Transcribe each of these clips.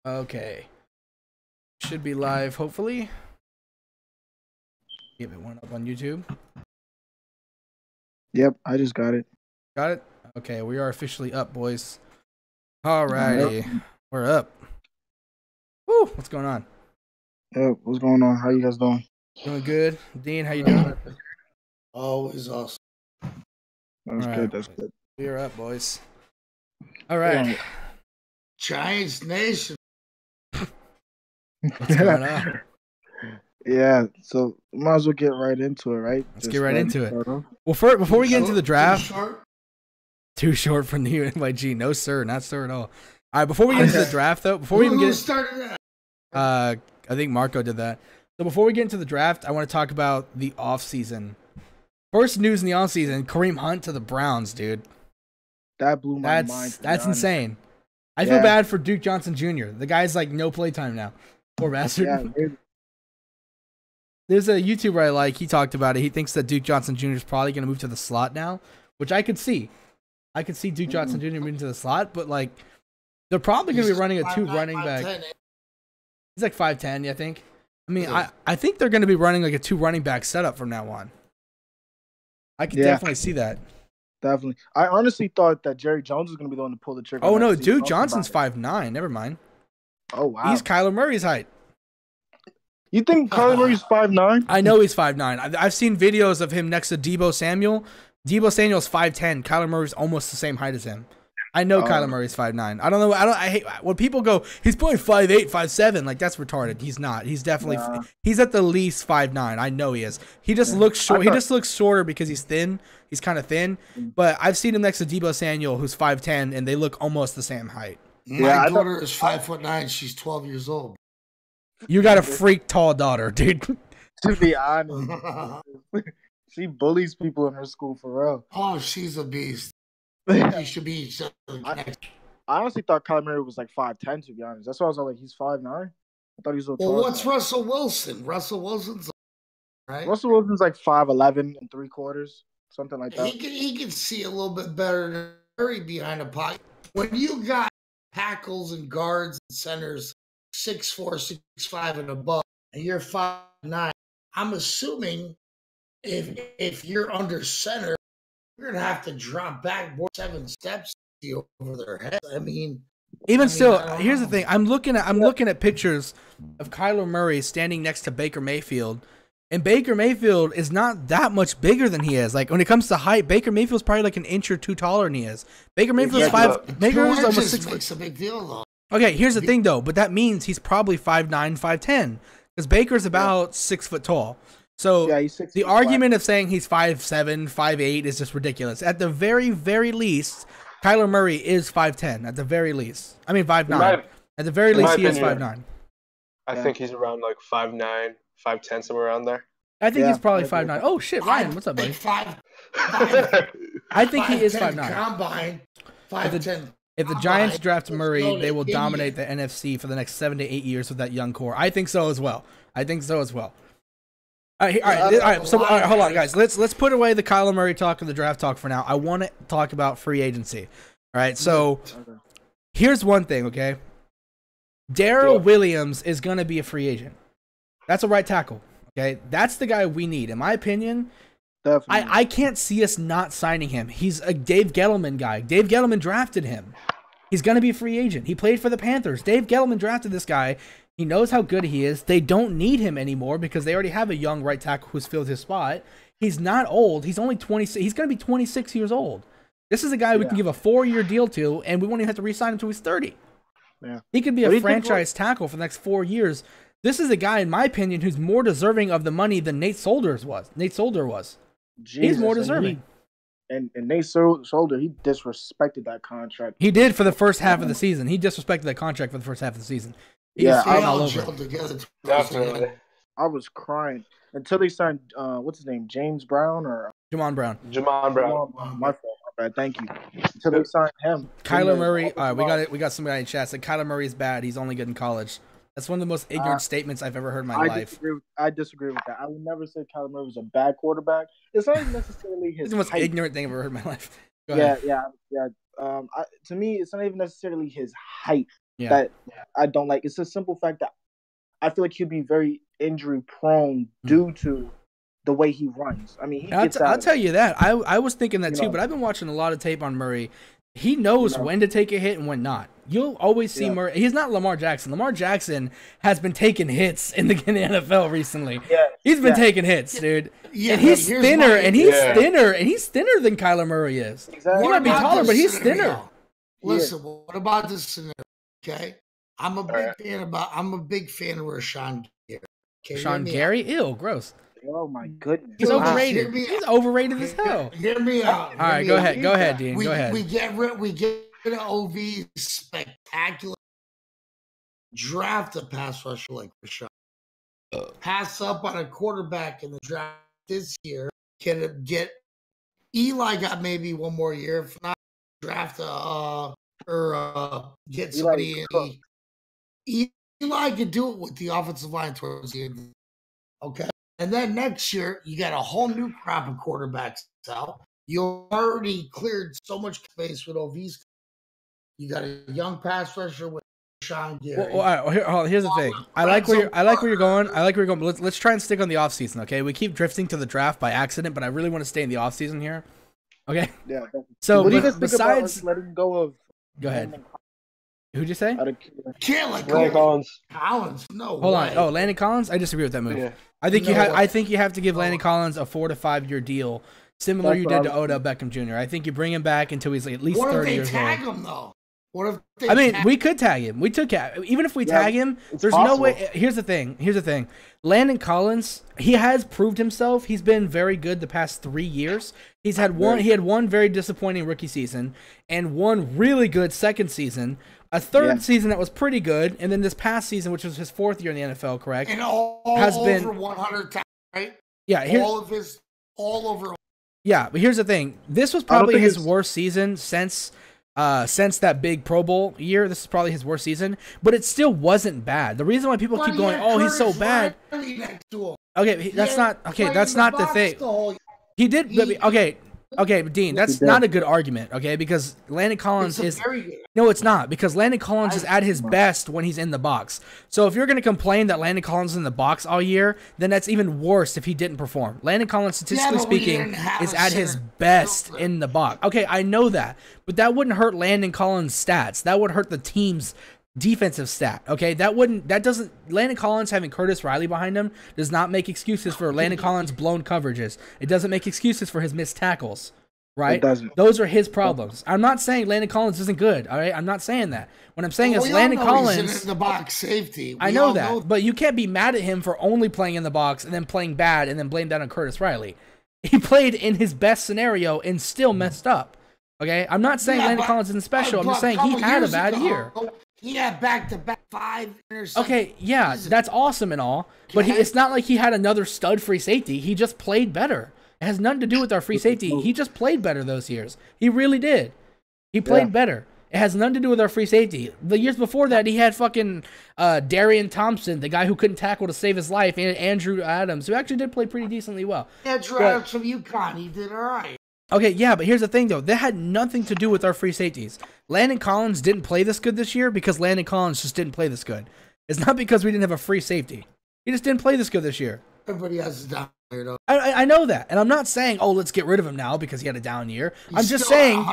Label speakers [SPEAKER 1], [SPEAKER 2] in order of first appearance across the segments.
[SPEAKER 1] Okay. Should be live, hopefully. Give it one up on YouTube.
[SPEAKER 2] Yep, I just got it.
[SPEAKER 1] Got it? Okay, we are officially up, boys. Alrighty. We're up. Woo! What's going on?
[SPEAKER 2] Yep, what's going on? How you guys doing?
[SPEAKER 1] Doing good. Dean, how you doing?
[SPEAKER 3] Always awesome.
[SPEAKER 2] That's good, that's good.
[SPEAKER 1] We are up, boys. Alright.
[SPEAKER 3] Giants Nation.
[SPEAKER 1] What's going on?
[SPEAKER 2] Yeah, so might as well get right into it, right?
[SPEAKER 1] Let's get right into it. Well, before we get into the draft, too short for the UNYG. No, sir, not sir at all. All right, before we get into the draft, though, before we even get
[SPEAKER 3] started
[SPEAKER 1] I think Marco did that. So before we get into the draft, I want to talk about the offseason. First news in the offseason, Kareem Hunt to the Browns, dude.
[SPEAKER 2] That blew my mind.
[SPEAKER 1] That's insane. I feel bad for Duke Johnson Jr. The guy's like no playtime now. Poor bastard.
[SPEAKER 2] Yeah,
[SPEAKER 1] There's a YouTuber I like. He talked about it. He thinks that Duke Johnson Jr. is probably going to move to the slot now, which I could see. I could see Duke Johnson Jr. moving to the slot, but like they're probably going to be running a two running back. He's like 5'10", I think. I mean, I think they're going to be running like a two running back setup from now on. I could definitely see that.
[SPEAKER 2] Definitely. I honestly thought that Jerry Jones was going to be the one to pull the trigger.
[SPEAKER 1] Oh, no, Duke Johnson's 5'9". Never mind.
[SPEAKER 2] Oh, wow.
[SPEAKER 1] He's Kyler Murray's height.
[SPEAKER 2] You think Kyler Murray's 5'9"?
[SPEAKER 1] I know he's 5'9". I've seen videos of him next to Deebo Samuel. Deebo Samuel's 5'10". Kyler Murray's almost the same height as him. I know Kyler Murray's 5'9". I don't know. I hate when people go, he's playing 5'8", 5'7". Like, that's retarded. He's not. He's definitely he's at the least 5'9". I know he is. He just looks short. He just looks shorter because he's thin. He's kind of thin. But I've seen him next to Deebo Samuel, who's 5'10", and they look almost the same height.
[SPEAKER 3] My daughter is 5'9". She's 12 years old.
[SPEAKER 1] You got a freak tall daughter, dude.
[SPEAKER 2] To be honest, she bullies people in her school for real.
[SPEAKER 3] Oh, she's a beast. She should be.
[SPEAKER 2] I honestly thought Kyler Murray was like 5'10", to be honest. That's why I was like, he's 5'9". I thought he was a little
[SPEAKER 3] Well,
[SPEAKER 2] tall.
[SPEAKER 3] what's Russell Wilson? Russell Wilson's right.
[SPEAKER 2] Russell Wilson's like 5'11" and 3/4, something like that.
[SPEAKER 3] He can see a little bit better than Murray behind a pocket. When you got tackles and guards and centers 6'4", 6'5", and above, and you're 5'9", I'm assuming if you're under center, you're gonna have to drop back more 7 steps over their head. I mean,
[SPEAKER 1] still, here's the thing. I'm looking at pictures of Kyler Murray standing next to Baker Mayfield, and Baker Mayfield is not that much bigger than he is. Like when it comes to height, Baker Mayfield's probably like an inch or two taller than he is. Baker Mayfield's Baker is almost 6
[SPEAKER 3] makes a big deal though.
[SPEAKER 1] Okay, here's the thing though, but that means he's probably 5'9", 5'10", because Baker's about 6 foot tall. So the argument of saying he's 5'7", 5'8" is just ridiculous. At the very, very least, Kyler Murray is 5'10". At the very least, I mean 5'9". At the very least, he is 5'9".
[SPEAKER 4] I think he's around like 5'9", 5'10", somewhere around there.
[SPEAKER 1] I think he's probably 5'9". Oh shit, Ryan, what's up, buddy? I think he is 5'9".
[SPEAKER 3] Combine 5'10".
[SPEAKER 1] If the Giants draft Murray, they will dominate the NFC for the next 7 to 8 years with that young core. I think so as well. All right. So hold on, guys. Let's put away the Kyler Murray talk and the draft talk for now. I want to talk about free agency. All right. So here's one thing. Okay, Darrell Williams is going to be a free agent. That's a right tackle. Okay, that's the guy we need, in my opinion.
[SPEAKER 2] Definitely.
[SPEAKER 1] I can't see us not signing him. He's a Dave Gettleman guy. Dave Gettleman drafted him. He's going to be a free agent. He played for the Panthers. Dave Gettleman drafted this guy. He knows how good he is. They don't need him anymore because they already have a young right tackle who's filled his spot. He's not old. He's only 26. He's going to be 26 years old. This is a guy we can give a 4-year deal to, and we won't even have to re-sign him until he's 30.
[SPEAKER 2] Yeah.
[SPEAKER 1] He could be a franchise tackle for the next 4 years. This is a guy, in my opinion, who's more deserving of the money than Nate Solder was. He's more deserving.
[SPEAKER 2] And Nate Solder, he disrespected that contract.
[SPEAKER 1] He did for the first half of the season. He disrespected that contract for the first half of the season.
[SPEAKER 2] I
[SPEAKER 1] all over.
[SPEAKER 4] Definitely.
[SPEAKER 2] I was crying until they signed what's his name, James Brown or
[SPEAKER 1] Jamon Brown.
[SPEAKER 2] My fault. My bad. Thank you. Until they signed him.
[SPEAKER 1] Kyler Murray. All right, we got somebody in chat said Kyler Murray is bad. He's only good in college. That's one of the most ignorant statements I've ever heard in my life.
[SPEAKER 2] I disagree with that. I would never say Kyler Murray was a bad quarterback. It's not necessarily his.
[SPEAKER 1] It's the most ignorant thing I've ever heard in my life.
[SPEAKER 2] Yeah. To me, it's not even necessarily his height that I don't like. It's a simple fact that I feel like he'll be very injury prone due to the way he runs. I mean, he gets out.
[SPEAKER 1] I'll tell you that. I was thinking that too,
[SPEAKER 2] know,
[SPEAKER 1] but I've been watching a lot of tape on Murray. He knows when to take a hit and when not. You'll always see Murray. He's not Lamar Jackson. Lamar Jackson has been taking hits in the NFL recently.
[SPEAKER 2] Yeah,
[SPEAKER 1] he's been taking hits, dude.
[SPEAKER 3] Yeah,
[SPEAKER 1] and he's thinner, and he's thinner, and he's thinner than Kyler Murray is.
[SPEAKER 2] Exactly.
[SPEAKER 1] He might be taller, but he's thinner.
[SPEAKER 3] Listen, what about this scenario? Okay, I'm a big fan of Rashawn Gary. Okay,
[SPEAKER 1] Sean Gary, ew, gross.
[SPEAKER 2] Oh my goodness,
[SPEAKER 1] he's overrated. He's overrated as hell.
[SPEAKER 3] Hear me out.
[SPEAKER 1] All right, go ahead, Dean. Go ahead.
[SPEAKER 3] We get rid of OV's spectacular draft a pass rusher like Rashawn. Pass up on a quarterback in the draft this year. Get Eli got maybe one more year. If not, draft get somebody in. Eli could do it with the offensive line towards the end. Okay. And then next year, you got a whole new crop of quarterbacks out. You already cleared so much space with OV's. You got a young pass rusher with Sean Gary.
[SPEAKER 1] Well, here's the thing. I like where you're going. But let's try and stick on the offseason, okay? We keep drifting to the draft by accident, but I really want to stay in the offseason here. Okay?
[SPEAKER 2] Yeah.
[SPEAKER 1] So
[SPEAKER 2] what do you guys think
[SPEAKER 1] besides
[SPEAKER 2] about letting go of?
[SPEAKER 1] Go ahead. Who'd you say?
[SPEAKER 3] Can't let
[SPEAKER 4] go.
[SPEAKER 3] Collins. No.
[SPEAKER 1] Hold on. Oh, Landon Collins? I disagree with that move. Yeah. I think you have to give Landon Collins a 4 to 5 year deal, similar you did to Odell Beckham Jr. I think you bring him back until he's at least 30 years old.
[SPEAKER 3] What if they tag him though?
[SPEAKER 1] We could tag him. We took even if we tag him. There's possible. No way. Here's the thing. Landon Collins, he has proved himself. He's been very good the past 3 years. He had one very disappointing rookie season and one really good second season. A third season that was pretty good, and then this past season, which was his 4th year in the NFL, correct?
[SPEAKER 3] And has been over 100 times, right?
[SPEAKER 1] Yeah,
[SPEAKER 3] all over.
[SPEAKER 1] Yeah, but here's the thing. This was probably his worst season since that big Pro Bowl year. This is probably his worst season, but it still wasn't bad. The reason why people keep going, "Oh, he's so bad." Okay, that's not the thing. He did. Okay, Dean, that's not a good argument, okay? Because Landon Collins is... No, it's not, because Landon Collins is at his best when he's in the box. So if you're going to complain that Landon Collins is in the box all year, then that's even worse if he didn't perform. Landon Collins, statistically speaking, is at his best in the box. Okay, I know that, but that wouldn't hurt Landon Collins' stats. That would hurt the team's defensive stat, okay? Landon Collins having Curtis Riley behind him does not make excuses for Landon Collins' blown coverages. It doesn't make excuses for his missed tackles, right?
[SPEAKER 2] It doesn't.
[SPEAKER 1] Those are his problems. I'm not saying Landon Collins isn't good, all right? I'm not saying that. What I'm saying is Landon Collins...
[SPEAKER 3] He's in the box safety.
[SPEAKER 1] I know that, but you can't be mad at him for only playing in the box and then playing bad and then blame that on Curtis Riley. He played in his best scenario and still messed up, okay? I'm not saying Landon Collins isn't special. I'm just saying he had a bad year.
[SPEAKER 3] He had back-to-back 5 interceptions.
[SPEAKER 1] Okay, yeah, that's awesome and all, but it's not like he had another stud free safety. He just played better. It has nothing to do with our free safety. He just played better those years. He really did. He played better. It has nothing to do with our free safety. The years before that, he had fucking Darian Thompson, the guy who couldn't tackle to save his life, and Andrew Adams, who actually did play pretty decently well.
[SPEAKER 3] Andrew Adams from UConn, he did all right.
[SPEAKER 1] Okay, yeah, but here's the thing, though. That had nothing to do with our free safeties. Landon Collins didn't play this good this year because Landon Collins just didn't play this good. It's not because we didn't have a free safety. He just didn't play this good this year.
[SPEAKER 3] Everybody has a down year, though.
[SPEAKER 1] I know that, and I'm not saying, oh, let's get rid of him now because he had a down year. I'm just saying,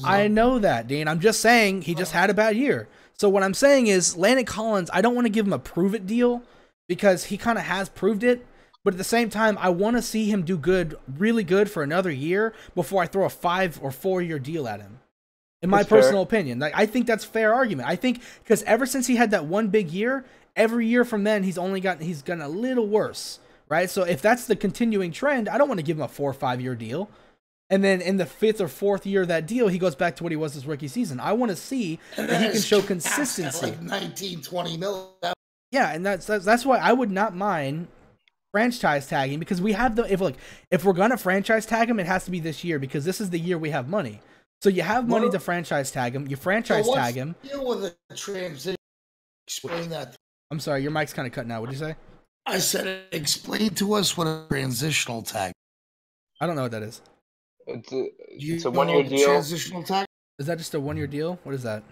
[SPEAKER 1] I know that, Dean. I'm just saying he just had a bad year. So what I'm saying is Landon Collins, I don't want to give him a prove-it deal because he kind of has proved it. But at the same time, I want to see him do good, really good for another year before I throw a 5 or 4 year deal at him. In my personal opinion, like I think that's a fair argument. I think because ever since he had that one big year, every year from then he's gotten a little worse, right? So if that's the continuing trend, I don't want to give him a 4 or 5 year deal. And then in the 5th or 4th year of that deal, he goes back to what he was his rookie season. I want to see that he can show consistency.
[SPEAKER 3] Like 19, 20 mil.
[SPEAKER 1] Yeah, and that's why I would not mind franchise tagging, because we have if we're gonna franchise tag him, it has to be this year because this is the year we have money. So you have money to franchise tag him. You franchise tag him.
[SPEAKER 3] Deal with a transition. Explain that.
[SPEAKER 1] I'm sorry, your mic's kind of cutting out. What'd you say?
[SPEAKER 3] I said, explain to us what a transitional tag.
[SPEAKER 1] I don't know what that is.
[SPEAKER 4] It's a 1 year deal.
[SPEAKER 3] Transitional tag.
[SPEAKER 1] Is that just a 1 year deal? What is that?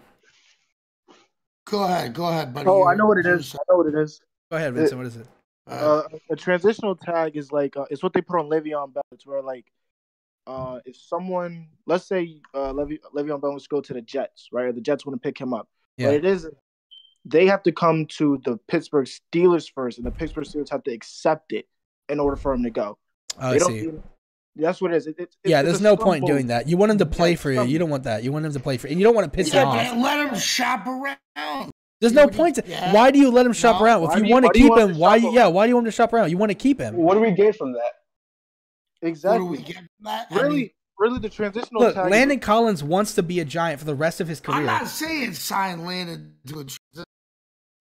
[SPEAKER 3] Go ahead, buddy.
[SPEAKER 2] Oh, I know what it is.
[SPEAKER 1] Go ahead, Vincent. What is it?
[SPEAKER 2] A transitional tag is like it's what they put on Le'Veon Bell. It's where like if someone, let's say Le'Veon Bell wants to go to the Jets, right? Or the Jets want to pick him up.
[SPEAKER 1] Yeah.
[SPEAKER 2] But it is they have to come to the Pittsburgh Steelers first, and the Pittsburgh Steelers have to accept it in order for him to go.
[SPEAKER 1] Oh, I see.
[SPEAKER 2] That's what it is.
[SPEAKER 1] There's no point in doing that. You want him to play for you. You don't want that. You want him to play for you. And you don't want to piss him off.
[SPEAKER 3] Let him shop around.
[SPEAKER 1] There's no point. Why do you let him shop around? If you want to keep him, why do you want him to shop around? You want to keep him.
[SPEAKER 4] What do we get from that?
[SPEAKER 2] Exactly.
[SPEAKER 3] What do we get from that?
[SPEAKER 2] Really, the transitional
[SPEAKER 1] Look,
[SPEAKER 2] tag.
[SPEAKER 1] Landon Collins wants to be a Giant for the rest of his career.
[SPEAKER 3] I'm not saying sign Landon to a transition.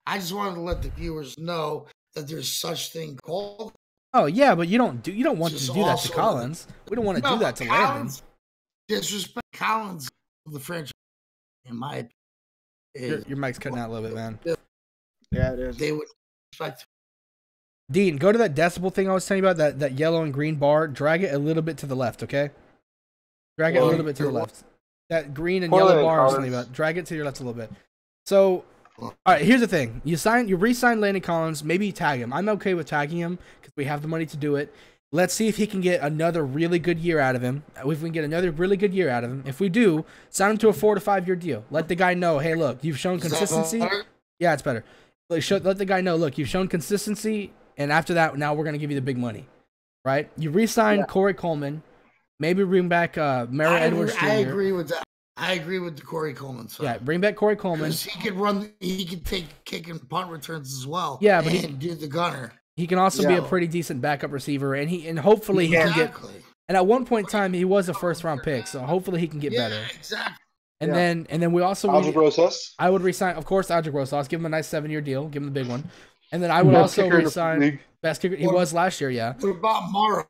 [SPEAKER 3] I just wanted to let the viewers know that there's such thing called.
[SPEAKER 1] Oh yeah, but you don't want to do that to Collins. We don't want to do that to Landon.
[SPEAKER 3] Disrespect Collins of the franchise, in my opinion.
[SPEAKER 1] Your mic's cutting out a little bit, man.
[SPEAKER 2] Yeah, it is.
[SPEAKER 3] They would respect.
[SPEAKER 1] Dean, go to that decibel thing I was telling you about, that yellow and green bar. Drag it a little bit to the left, okay? Drag it a little bit to the left. That green and yellow bar I was telling you about. Drag it to your left a little bit. So, all right, here's the thing. You re-sign Landon Collins. Maybe you tag him. I'm okay with tagging him because we have the money to do it. Let's see if he can get another really good year out of him. If we can get another really good year out of him. If we do, sign him to a 4 to 5 year deal. Let the guy know, hey, look, you've shown consistency. Yeah, it's better. Let the guy know, look, you've shown consistency, and after that, now we're going to give you the big money. Right? You re-sign Corey Coleman. Maybe bring back Mara Edwards Jr.
[SPEAKER 3] I agree with that. I agree with the Corey Coleman side.
[SPEAKER 1] Yeah, bring back Corey Coleman.
[SPEAKER 3] He could take kick and punt returns as well.
[SPEAKER 1] Yeah, but he
[SPEAKER 3] can do the gunner.
[SPEAKER 1] He can also be a pretty decent backup receiver, and hopefully he can get. And at one point in time, he was a first-round pick, so hopefully he can get better.
[SPEAKER 3] Exactly.
[SPEAKER 1] And then we also I would resign, of course, Aldrick Rosas. Give him a nice 7-year deal. Give him the big one. And then I would also resign best kicker. He was last year, yeah.
[SPEAKER 3] What about Morrow?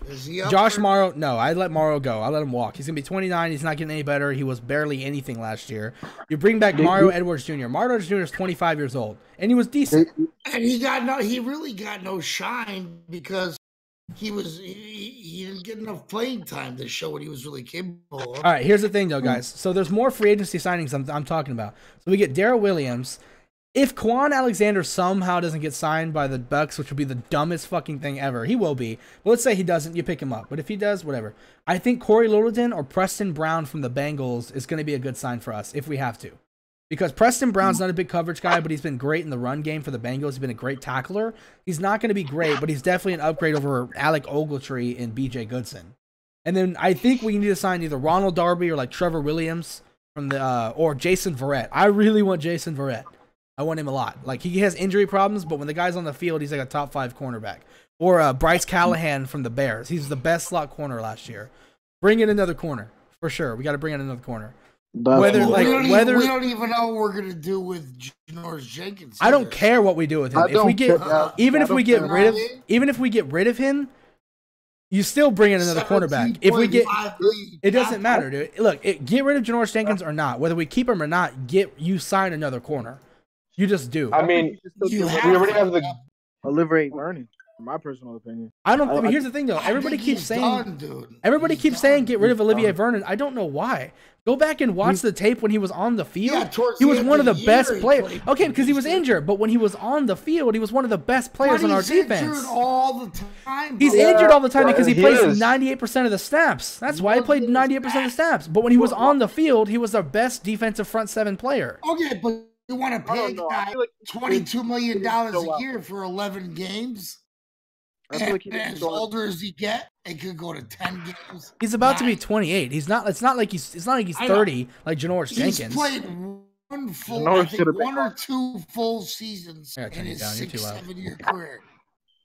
[SPEAKER 3] Is he up
[SPEAKER 1] Josh Morrow? No, I'd let Morrow go. I'll let him walk. He's gonna be 29. He's not getting any better. He was barely anything last year. You bring back Mario Edwards Jr. Mario Edwards Jr. is 25 years old, and he was decent.
[SPEAKER 3] And he really got no shine because he didn't get enough playing time to show what he was really capable of.
[SPEAKER 1] All right, here's the thing though, guys. So there's more free agency signings I'm talking about. So we get Darrell Williams. If Quan Alexander somehow doesn't get signed by the Bucks, which would be the dumbest fucking thing ever, he will be. But let's say he doesn't, you pick him up. But if he does, whatever. I think Corey Littleton or Preston Brown from the Bengals is going to be a good sign for us if we have to. Because Preston Brown's not a big coverage guy, but he's been great in the run game for the Bengals. He's been a great tackler. He's not going to be great, but he's definitely an upgrade over Alec Ogletree and BJ Goodson. And then I think we need to sign either Ronald Darby or like Trevor Williams from the or Jason Verrett. I really want Jason Verrett. I want him a lot. Like, he has injury problems, but when the guy's on the field, he's like a top 5 cornerback. Or Bryce Callahan from the Bears. He's the best slot corner last year. Bring in another corner for sure. We got to bring in another corner.
[SPEAKER 3] We don't even know what we're gonna do with Janoris Jenkins.
[SPEAKER 1] I don't care what we do with him. If we get rid of him, you still bring in another cornerback. If we get, it doesn't matter, dude. Look, get rid of Janoris Jenkins or not, whether we keep him or not, you sign another corner. You just do.
[SPEAKER 4] I mean, we already have the
[SPEAKER 2] Olivier Vernon, in my personal opinion.
[SPEAKER 1] I mean, here's the thing though. Everybody keeps saying get rid of Olivier Vernon. I don't know why. Go back and watch the tape when he was on the field. He was one of the best players. Okay, because he was injured, but when he was on the field, he was one of the best players on our defense.
[SPEAKER 3] He's injured all the time.
[SPEAKER 1] He's injured all the time because he plays 98% of the snaps. That's why he played 98% of the snaps. But when he was on the field, he was our best defensive front 7 player.
[SPEAKER 3] Okay, but you want to pay a guy $22 million a year for 11 games? And as older as he get, it could go to 10 games.
[SPEAKER 1] He's about to be 28. It's not like he's 30 like Janoris Jenkins.
[SPEAKER 3] He's played one or two full seasons in his 6-7 year career.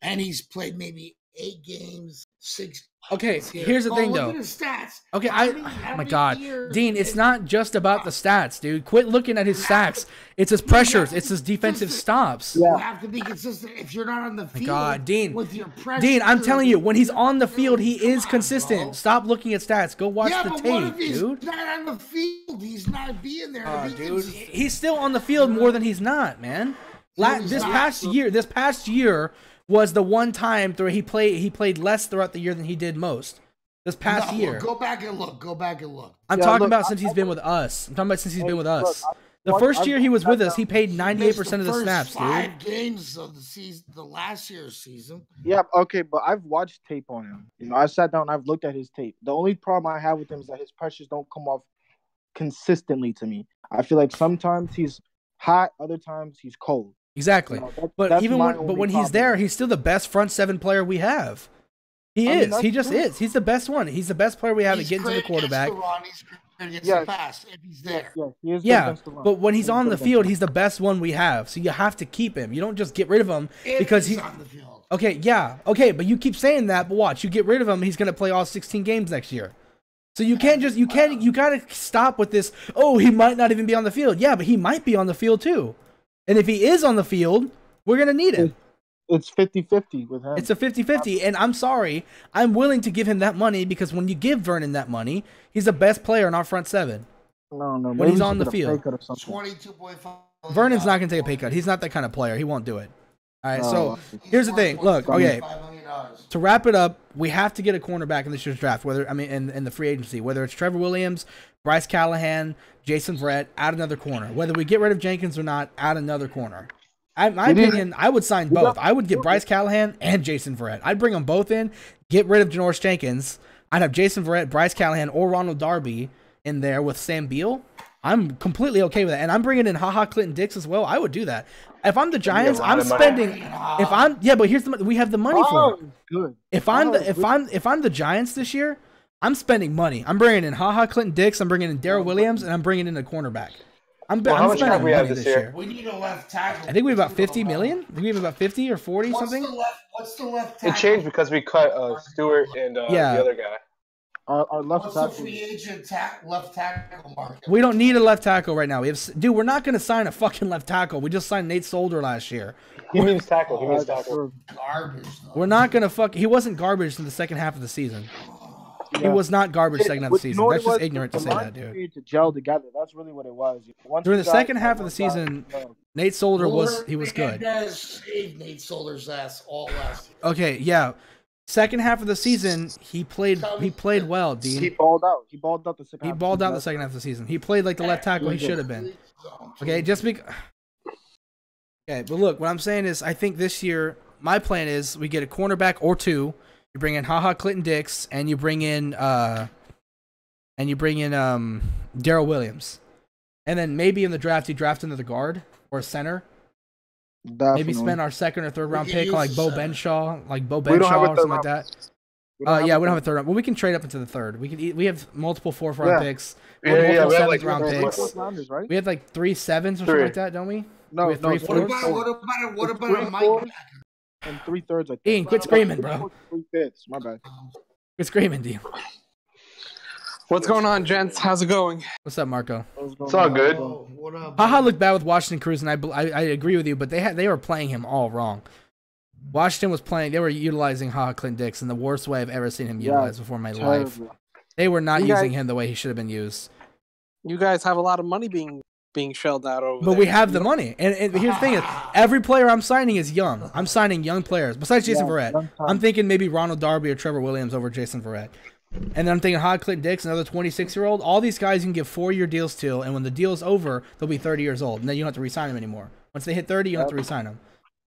[SPEAKER 3] And he's played maybe 8 games, 6.
[SPEAKER 1] Okay, here's the thing, though.
[SPEAKER 3] Look at his stats.
[SPEAKER 1] Okay, oh my God, Dean, it's not just about the stats, dude. Quit looking at his stats. It's his pressures. It's his defensive stops.
[SPEAKER 3] You have to be consistent. If you're not on the field,
[SPEAKER 1] God, Dean,
[SPEAKER 3] with your pressure,
[SPEAKER 1] Dean, I'm telling you, when he's on the field, he is consistent. Stop looking at stats. Go watch the tape,
[SPEAKER 3] what if he's
[SPEAKER 1] dude.
[SPEAKER 3] not on the field? He's not being there.
[SPEAKER 1] Dude, he's still on the field more than he's not, man. This past year was the one time where he played less throughout the year than he did most. This past year.
[SPEAKER 3] Go back and look.
[SPEAKER 1] I'm talking about since he's been with us. The first year he was with us, he played 98% of the snaps, dude.
[SPEAKER 3] 5 games of the season, the last year's season.
[SPEAKER 2] Yeah, okay, but I've watched tape on him. You know, I sat down and I've looked at his tape. The only problem I have with him is that his pressures don't come off consistently to me. I feel like sometimes he's hot, other times he's cold.
[SPEAKER 1] Exactly.
[SPEAKER 2] You know,
[SPEAKER 1] but even when he's there, he's still the best front seven player we have. He is. He just is. He's the best one. He's the best player we have at getting to the quarterback.
[SPEAKER 3] Pass if he's there.
[SPEAKER 1] Yeah, but when he's on the field, he's the best one we have. So you have to keep him. You don't just get rid of him because he's on the field. Okay, yeah, okay, but you keep saying that. But watch, you get rid of him, he's gonna play all 16 games next year. So you can't just you gotta stop with this. Oh, he might not even be on the field. Yeah, but he might be on the field too. And if he is on the field, we're gonna need him.
[SPEAKER 2] It's 50-50 with him.
[SPEAKER 1] It's a 50-50, and I'm sorry. I'm willing to give him that money because when you give Vernon that money, he's the best player in our front seven.
[SPEAKER 2] No,
[SPEAKER 1] when he's on the field.
[SPEAKER 3] 22.5.
[SPEAKER 1] Vernon's not going to take a pay cut. He's not that kind of player. He won't do it. All right, so here's the thing. Look, okay, to wrap it up, we have to get a cornerback in this year's draft, in the free agency, whether it's Trevor Williams, Bryce Callahan, Jason Verrett, add another corner. Whether we get rid of Jenkins or not, add another corner. In my opinion, I would sign both. I would get Bryce Callahan and Jason Verrett. I'd bring them both in, get rid of Janoris Jenkins. I'd have Jason Verrett, Bryce Callahan, or Ronald Darby in there with Sam Beal. I'm completely okay with that. And I'm bringing in Clinton Dix as well. I would do that. If I'm the Giants, I'm spending. But here's we have the money for it.
[SPEAKER 2] Good.
[SPEAKER 1] If I'm the Giants this year, I'm spending money. I'm bringing in Clinton Dix. I'm bringing in Darrell Williams, and I'm bringing in a cornerback. I'm spending money this year.
[SPEAKER 3] We need a left tackle.
[SPEAKER 1] I think we have about 50 million. We have about 50 or 40 something.
[SPEAKER 3] What's the left tackle?
[SPEAKER 4] It changed because we cut Stewart and the other guy.
[SPEAKER 2] Our left
[SPEAKER 3] What's
[SPEAKER 2] tackle.
[SPEAKER 3] the free agent left tackle market?
[SPEAKER 1] We don't need a left tackle right now. We're not going to sign a fucking left tackle. We just signed Nate Solder last year.
[SPEAKER 4] He means tackle. He means tackle.
[SPEAKER 3] Garbage. Though.
[SPEAKER 1] We're not going to He wasn't garbage in the second half of the season. Yeah. He was not garbage second half of the season. That's just ignorant to say that, dude.
[SPEAKER 2] To gel together. That's really what it was.
[SPEAKER 1] During the second half of the season, Nate Solder was good.
[SPEAKER 3] Saved Nate Solder's ass all last year.
[SPEAKER 1] Okay, yeah. Second half of the season, he played well, Dean.
[SPEAKER 2] He balled out. He balled out the second.
[SPEAKER 1] He balled out the second half of the season. He played like the left tackle he should have been. Okay, Okay, but look, what I'm saying is, I think this year my plan is we get a cornerback or two. You bring in Clinton Dix, and you bring in Darrell Williams, and then maybe in the draft you draft another guard or a center. Definitely. Maybe spend our second or third round pick like Bo Benshaw, or something like that. We don't have a third round. Well, we can trade up into the third. We have multiple fourth round picks.
[SPEAKER 4] We have
[SPEAKER 1] seventh round picks. We have like 3 7s or something like that, don't we?
[SPEAKER 2] No,
[SPEAKER 1] we have 3
[SPEAKER 3] 4s. What about a Mike?
[SPEAKER 2] And 3/3.
[SPEAKER 1] Ian, quit screaming, bro.
[SPEAKER 2] 3/5. My bad.
[SPEAKER 1] Quit screaming, Dean.
[SPEAKER 5] What's going on, gents? How's it going?
[SPEAKER 1] What's up, Marco?
[SPEAKER 4] It's all good.
[SPEAKER 3] What up?
[SPEAKER 1] Haha looked bad with Washington Cruz, and I agree with you, but they were playing him all wrong. Washington was playing. They were utilizing Clinton Dix in the worst way I've ever seen him utilized before in my life. They were not using him the way he should have been used.
[SPEAKER 5] You guys have a lot of money being shelled out over
[SPEAKER 1] But
[SPEAKER 5] there.
[SPEAKER 1] we have the money. And here's the thing is, every player I'm signing is young. I'm signing young players. Besides Jason Verrett. I'm thinking maybe Ronald Darby or Trevor Williams over Jason Verrett. And then I'm thinking Clinton Dix, another 26-year-old. All these guys you can give 4-year deals to, and when the deal's over, they'll be 30 years old. And then you don't have to re-sign them anymore. Once they hit 30, you don't have to re-sign them.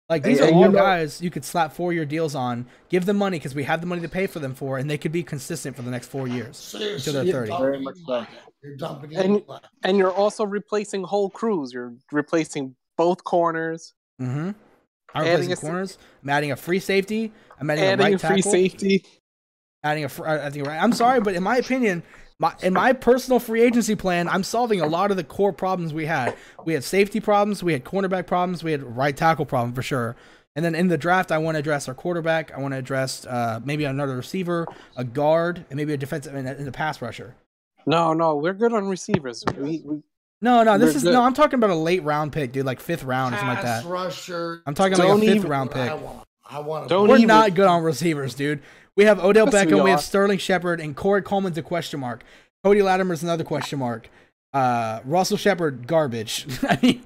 [SPEAKER 1] Like, these are all guys you could slap 4-year deals on, give them money because we have the money to pay for them for, and they could be consistent for the next 4 years until they're 30.
[SPEAKER 2] Very much so.
[SPEAKER 3] You're dumping
[SPEAKER 5] and you're also replacing whole crews. You're replacing both corners.
[SPEAKER 1] Mm-hmm. I'm replacing corners. I'm adding a free safety. I'm adding a right tackle.
[SPEAKER 5] Free safety.
[SPEAKER 1] I'm sorry, but in my opinion, in my personal free agency plan, I'm solving a lot of the core problems we had. We had safety problems. We had cornerback problems. We had right tackle problem for sure. And then in the draft, I want to address our quarterback. I want to address maybe another receiver, a guard, and maybe a defensive and a pass rusher.
[SPEAKER 5] No, we're good on receivers.
[SPEAKER 1] No, I'm talking about a late round pick, dude, like 5th round or something like that.
[SPEAKER 3] Rusher.
[SPEAKER 1] I'm talking like a 5th round pick.
[SPEAKER 3] We're
[SPEAKER 1] not good on receivers, dude. We have Odell Beckham, we have Sterling Shepard, and Corey Coleman's a question mark. Cody Latimer's another question mark. Russell Shepard, garbage. I mean,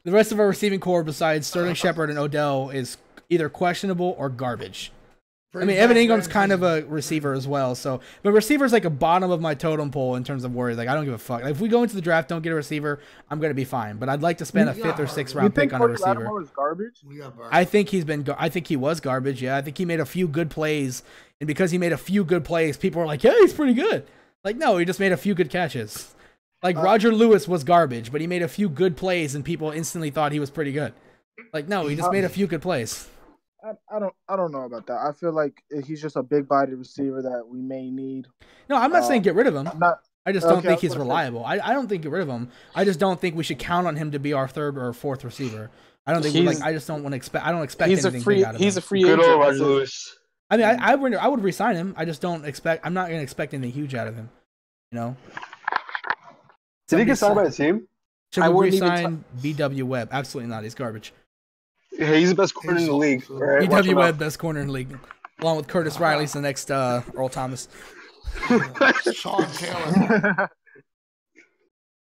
[SPEAKER 1] the rest of our receiving core besides Sterling Shepard and Odell is either questionable or garbage. I mean, Evan Ingram's kind of a receiver as well. So, but receiver's like a bottom of my totem pole in terms of worries. Like, I don't give a fuck. Like, if we go into the draft, don't get a receiver, I'm gonna be fine. But I'd like to spend a 5th or 6th round pick on a receiver.
[SPEAKER 2] Was garbage?
[SPEAKER 1] I think I think he was garbage. Yeah, I think he made a few good plays, and because he made a few good plays, people were like, "Yeah, he's pretty good." Like, no, he just made a few good catches. Like Roger Lewis was garbage, but he made a few good plays, and people instantly thought he was pretty good. Like, no, he just made a few good plays.
[SPEAKER 2] I don't know about that. I feel like he's just a big body receiver that we may need.
[SPEAKER 1] No, I'm not saying get rid of him. I just don't think he's reliable. I don't think get rid of him. I just don't think we should count on him to be our 3rd or 4th receiver. I don't think I just don't want to expect. I don't expect anything big out of him.
[SPEAKER 5] He's a free agent.
[SPEAKER 4] Good old Roger Lewis.
[SPEAKER 1] I mean, I would resign him. I just don't expect. I'm not going to expect anything huge out of him. You know.
[SPEAKER 4] Did he get signed by a team?
[SPEAKER 1] Should we resign BW Webb? Absolutely not. He's garbage.
[SPEAKER 4] Yeah, he's the best corner in the league. Right?
[SPEAKER 1] BW Webb, best corner in the league, along with Curtis Riley's the next Earl Thomas.
[SPEAKER 3] Sean Taylor.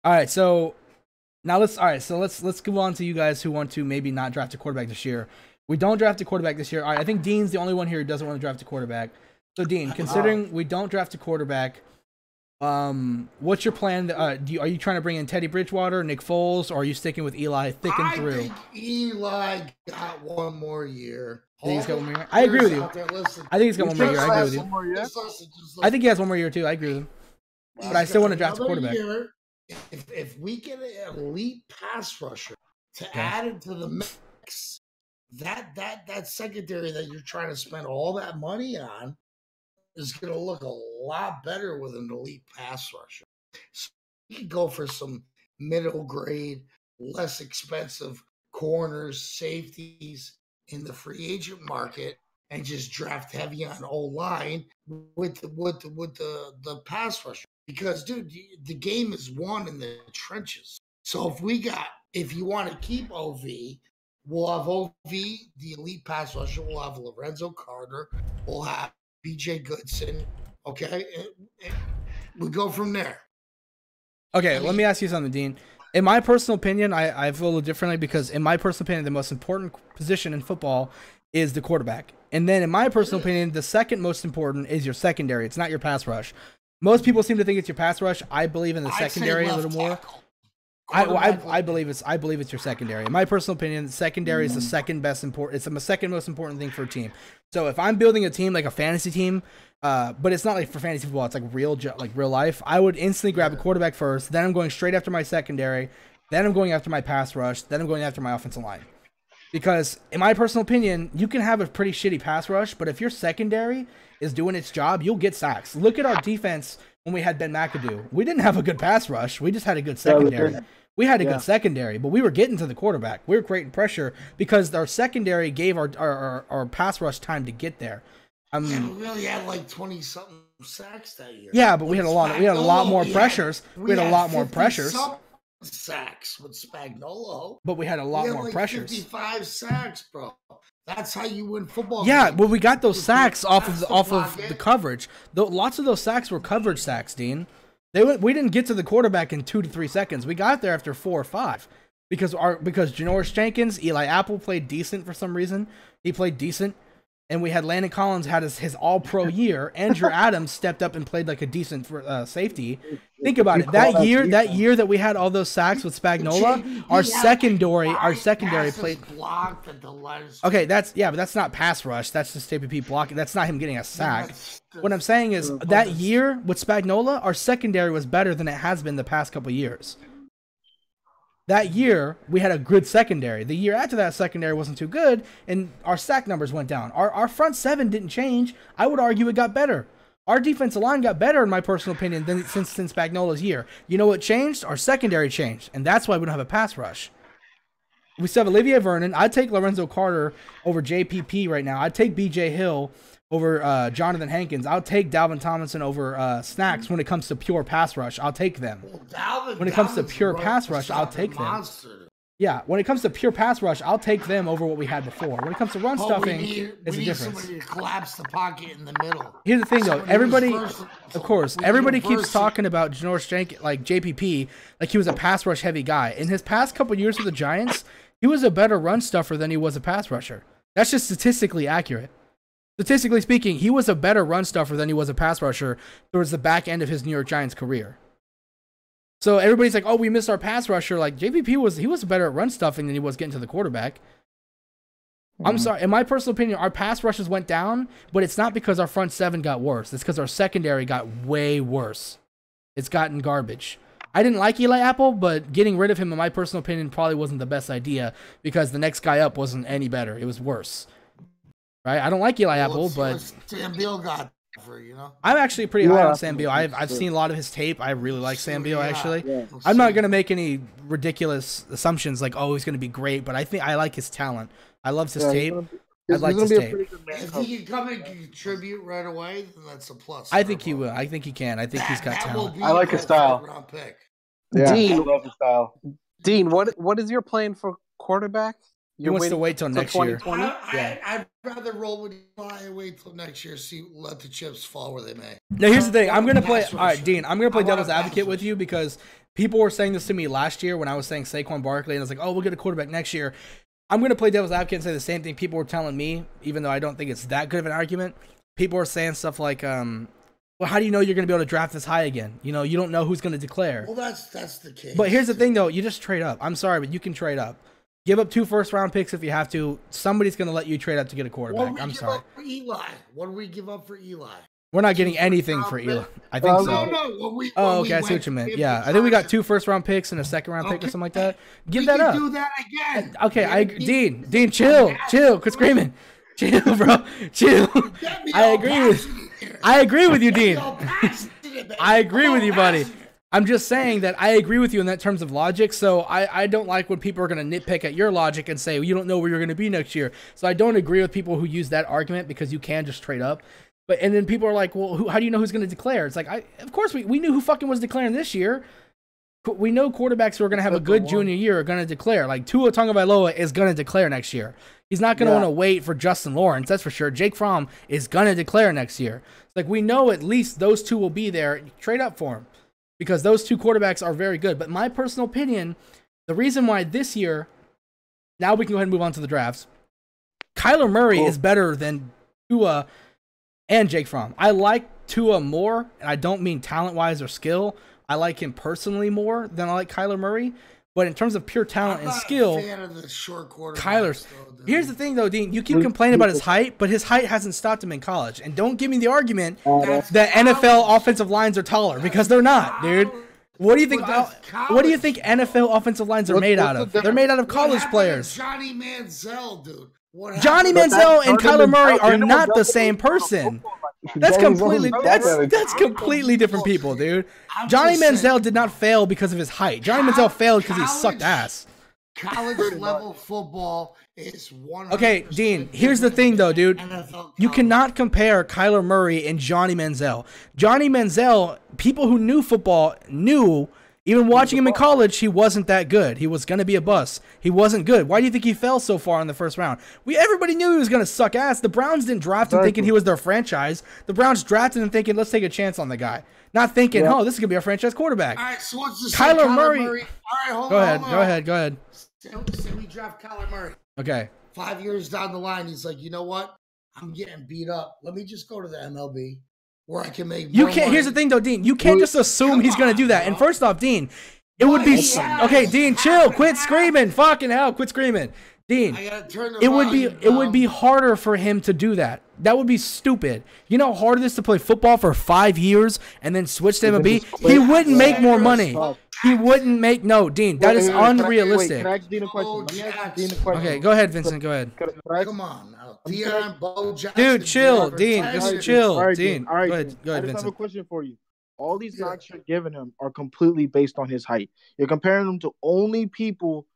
[SPEAKER 1] All right, so now let's go on to you guys who want to maybe not draft a quarterback this year. We don't draft a quarterback this year. All right, I think Dean's the only one here who doesn't want to draft a quarterback. So Dean, considering we don't draft a quarterback, what's your plan? Are you trying to bring in Teddy Bridgewater, Nick Foles, or are you sticking with Eli thick and through?
[SPEAKER 3] I think Eli got one more year.
[SPEAKER 1] He's got 1 more year? I agree with you. I think he's got 1 more year. I agree with you. I think he has 1 more year too. I agree with him. But I still want to draft a quarterback.
[SPEAKER 3] If we get an elite pass rusher to add into the mix, that secondary that you're trying to spend all that money on is going to look a lot better with an elite pass rusher. So you can go for some middle grade, less expensive corners, safeties in the free agent market, and just draft heavy on O-line with the pass rusher. Because, dude, the game is won in the trenches. So if you want to keep OV, we'll have OV, the elite pass rusher. We'll have Lorenzo Carter. We'll have BJ Goodson, okay? And we go from there.
[SPEAKER 1] Okay, let me ask you something, Dean. In my personal opinion, I feel a little differently because in my personal opinion, the most important position in football is the quarterback. And then in my personal opinion, the second most important is your secondary. It's not your pass rush. Most people seem to think it's your pass rush. I believe in the secondary a little more. I believe it's your secondary. In my personal opinion, the secondary is the second most important thing for a team. So if I'm building a team like a fantasy team, but it's not like for fantasy football, it's like real life, I would instantly grab a quarterback first, then I'm going straight after my secondary, then I'm going after my pass rush, then I'm going after my offensive line. Because in my personal opinion, you can have a pretty shitty pass rush, but if your secondary is doing its job, you'll get sacks. Look at our defense when we had Ben McAdoo. We didn't have a good pass rush. We just had a good secondary. We had a good secondary, but we were getting to the quarterback. We were creating pressure because our secondary gave our pass rush time to get there.
[SPEAKER 3] We really had like 20-something sacks that year.
[SPEAKER 1] Yeah, but we had a lot more pressures. We had a lot more pressures.
[SPEAKER 3] Sacks with Spagnuolo.
[SPEAKER 1] But we had a lot more pressures.
[SPEAKER 3] 55 sacks, bro. That's how you win football.
[SPEAKER 1] Yeah, well, we got those sacks off of the coverage. Lots of those sacks were coverage sacks, Dean. We didn't get to the quarterback in 2 to 3 seconds. We got there after 4 or 5 because Janoris Jenkins, Eli Apple played decent for some reason. He played decent. And we had Landon Collins had his all-pro year. Andrew Adams stepped up and played like a decent safety. Think about it. That year that we had all those sacks with Spagnuolo, our secondary played. Okay, but that's not pass rush. That's just JPP blocking. That's not him getting a sack. What I'm saying is that year with Spagnuolo, our secondary was better than it has been the past couple years. That year, we had a good secondary. The year after that, secondary wasn't too good, and our sack numbers went down. Our front seven didn't change. I would argue it got better. Our defensive line got better, in my personal opinion, since Spagnuolo's year. You know what changed? Our secondary changed, and that's why we don't have a pass rush. We still have Olivier Vernon. I'd take Lorenzo Carter over JPP right now. I'd take BJ Hill over Jonathan Hankins. I'll take Dalvin Tomlinson over Snacks when it comes to pure pass rush. I'll take them. When it comes to pure pass rush, I'll take them. Yeah, when it comes to pure pass rush, I'll take them over what we had before. When it comes to run stuffing, it's a difference.
[SPEAKER 3] Somebody to collapse the pocket in the middle.
[SPEAKER 1] Here's the thing, though. Everybody keeps talking about Janoris Jenkins, like JPP, like he was a pass rush heavy guy. In his past couple years with the Giants, he was a better run stuffer than he was a pass rusher. That's just statistically accurate. Statistically speaking, he was a better run stuffer than he was a pass rusher towards the back end of his New York Giants career. So everybody's like, oh, we missed our pass rusher. Like, JPP was better at run stuffing than he was getting to the quarterback. I'm sorry. In my personal opinion, our pass rushes went down, but it's not because our front seven got worse. It's because our secondary got way worse. It's gotten garbage. I didn't like Eli Apple, but getting rid of him, in my personal opinion, probably wasn't the best idea because the next guy up wasn't any better. It was worse. Right? I don't like Eli Apple, but
[SPEAKER 3] Sam Beal got for, you know.
[SPEAKER 1] I'm actually pretty high on Sam Beal. I've seen a lot of his tape. I really like Sam Beal, actually. Yeah. I'm not gonna make any ridiculous assumptions like, oh, he's gonna be great, but I think I like his talent. I love his tape. I like his tape.
[SPEAKER 3] If he can come and contribute right away, then that's a plus.
[SPEAKER 1] I think he will. I think he can. I think he's got talent.
[SPEAKER 4] I like his style.
[SPEAKER 2] Yeah.
[SPEAKER 5] Dean,
[SPEAKER 4] I love his style.
[SPEAKER 5] Dean, what is your plan for quarterback?
[SPEAKER 1] He wants to wait till next year.
[SPEAKER 3] I'd rather roll with Eli and wait till next year. Let the chips fall where they may.
[SPEAKER 1] Now here's the thing. I'm gonna play. All right, Dean. I'm gonna play devil's advocate with you because people were saying this to me last year when I was saying Saquon Barkley, and I was like, oh, we'll get a quarterback next year. I'm going to play devil's advocate and say the same thing people were telling me, even though I don't think it's that good of an argument. People are saying stuff like, well, how do you know you're going to be able to draft this high again? You know, you don't know who's going to declare.
[SPEAKER 3] Well, that's the case.
[SPEAKER 1] But here's the thing, though. You just trade up. I'm sorry, but you can trade up. Give up 2 first-round picks if you have to. Somebody's going to let you trade up to get a quarterback. I'm sorry.
[SPEAKER 3] What do we give up for Eli?
[SPEAKER 1] We're not getting anything for Eli. I think so.
[SPEAKER 3] No.
[SPEAKER 1] Okay, I see what you meant. Yeah, I think we got 2 first-round picks and a second-round pick or something like that. Give that up.
[SPEAKER 3] Do that again.
[SPEAKER 1] Okay, Dean, chill, quit screaming, chill, bro, chill. I agree with you, Dean. I agree with you, buddy. I'm just saying that I agree with you in that terms of logic. So I don't like when people are going to nitpick at your logic and say, well, you don't know where you're going to be next year. So I don't agree with people who use that argument because you can just trade up. And then people are like, well, how do you know who's going to declare? It's like, of course, we knew who fucking was declaring this year. We know quarterbacks who are going to have a good junior year are going to declare. Like, Tua Tagovailoa is going to declare next year. He's not going to want to wait for Justin Lawrence, that's for sure. Jake Fromm is going to declare next year. It's like, we know at least those 2 will be there. Trade up for them because those 2 quarterbacks are very good. But my personal opinion, the reason why this year, now we can go ahead and move on to the drafts. Kyler Murray is better than Tua and Jake Fromm. I like Tua more, and I don't mean talent-wise or skill. I like him personally more than I like Kyler Murray. But in terms of pure talent and skill, Kyler's. Here's the thing, though, Dean. You keep complaining about his height, but his height hasn't stopped him in college. And don't give me the argument that NFL offensive lines are taller, because they're not, dude. What do you think? What do you think NFL offensive lines are made out of? They're made out of college players.
[SPEAKER 3] Johnny Manziel, dude.
[SPEAKER 1] Johnny Manziel and Kyler Murray are not the same person. That's completely different people, dude. Johnny Manziel did not fail because of his height. Johnny Manziel failed because he sucked ass.
[SPEAKER 3] College level football is 100%.
[SPEAKER 1] Okay, Dean, here's the thing though, dude. You cannot compare Kyler Murray and Johnny Manziel. Johnny Manziel, people who knew football knew, even watching him in college, he wasn't that good. He was going to be a bust. He wasn't good. Why do you think he fell so far in the first round? Everybody knew he was going to suck ass. The Browns didn't draft him thinking he was their franchise. The Browns drafted him thinking, let's take a chance on the guy. Not thinking, oh, this is going to be our franchise quarterback.
[SPEAKER 3] All right, so what's the
[SPEAKER 1] Kyler Murray.
[SPEAKER 3] All right, hold
[SPEAKER 1] on. Go ahead.
[SPEAKER 3] Say we draft Kyler Murray.
[SPEAKER 1] Okay.
[SPEAKER 3] 5 years down the line, he's like, you know what? I'm getting beat up. Let me just go to the MLB where I can make more money.
[SPEAKER 1] Here's the thing, though, Dean. You can't just assume he's going to do that. And first off, Dean, it would be okay. Dean, chill. Quit screaming. Fucking hell, quit screaming. Dean, it would be harder for him to do that. That would be stupid. You know how hard it is to play football for 5 years and then switch to MLB? He wouldn't make more money. He wouldn't make Dean. That is unrealistic.
[SPEAKER 2] Can I ask Dean a question? Let me ask Dean a question.
[SPEAKER 1] Okay, go ahead, Vincent. Go ahead.
[SPEAKER 3] Come on now.
[SPEAKER 1] Dude, chill. Dean, just chill. Dean, go ahead,
[SPEAKER 2] I just
[SPEAKER 1] Vincent.
[SPEAKER 2] have a question for you. All these knocks you're giving him are completely based on his height. You're comparing him to only people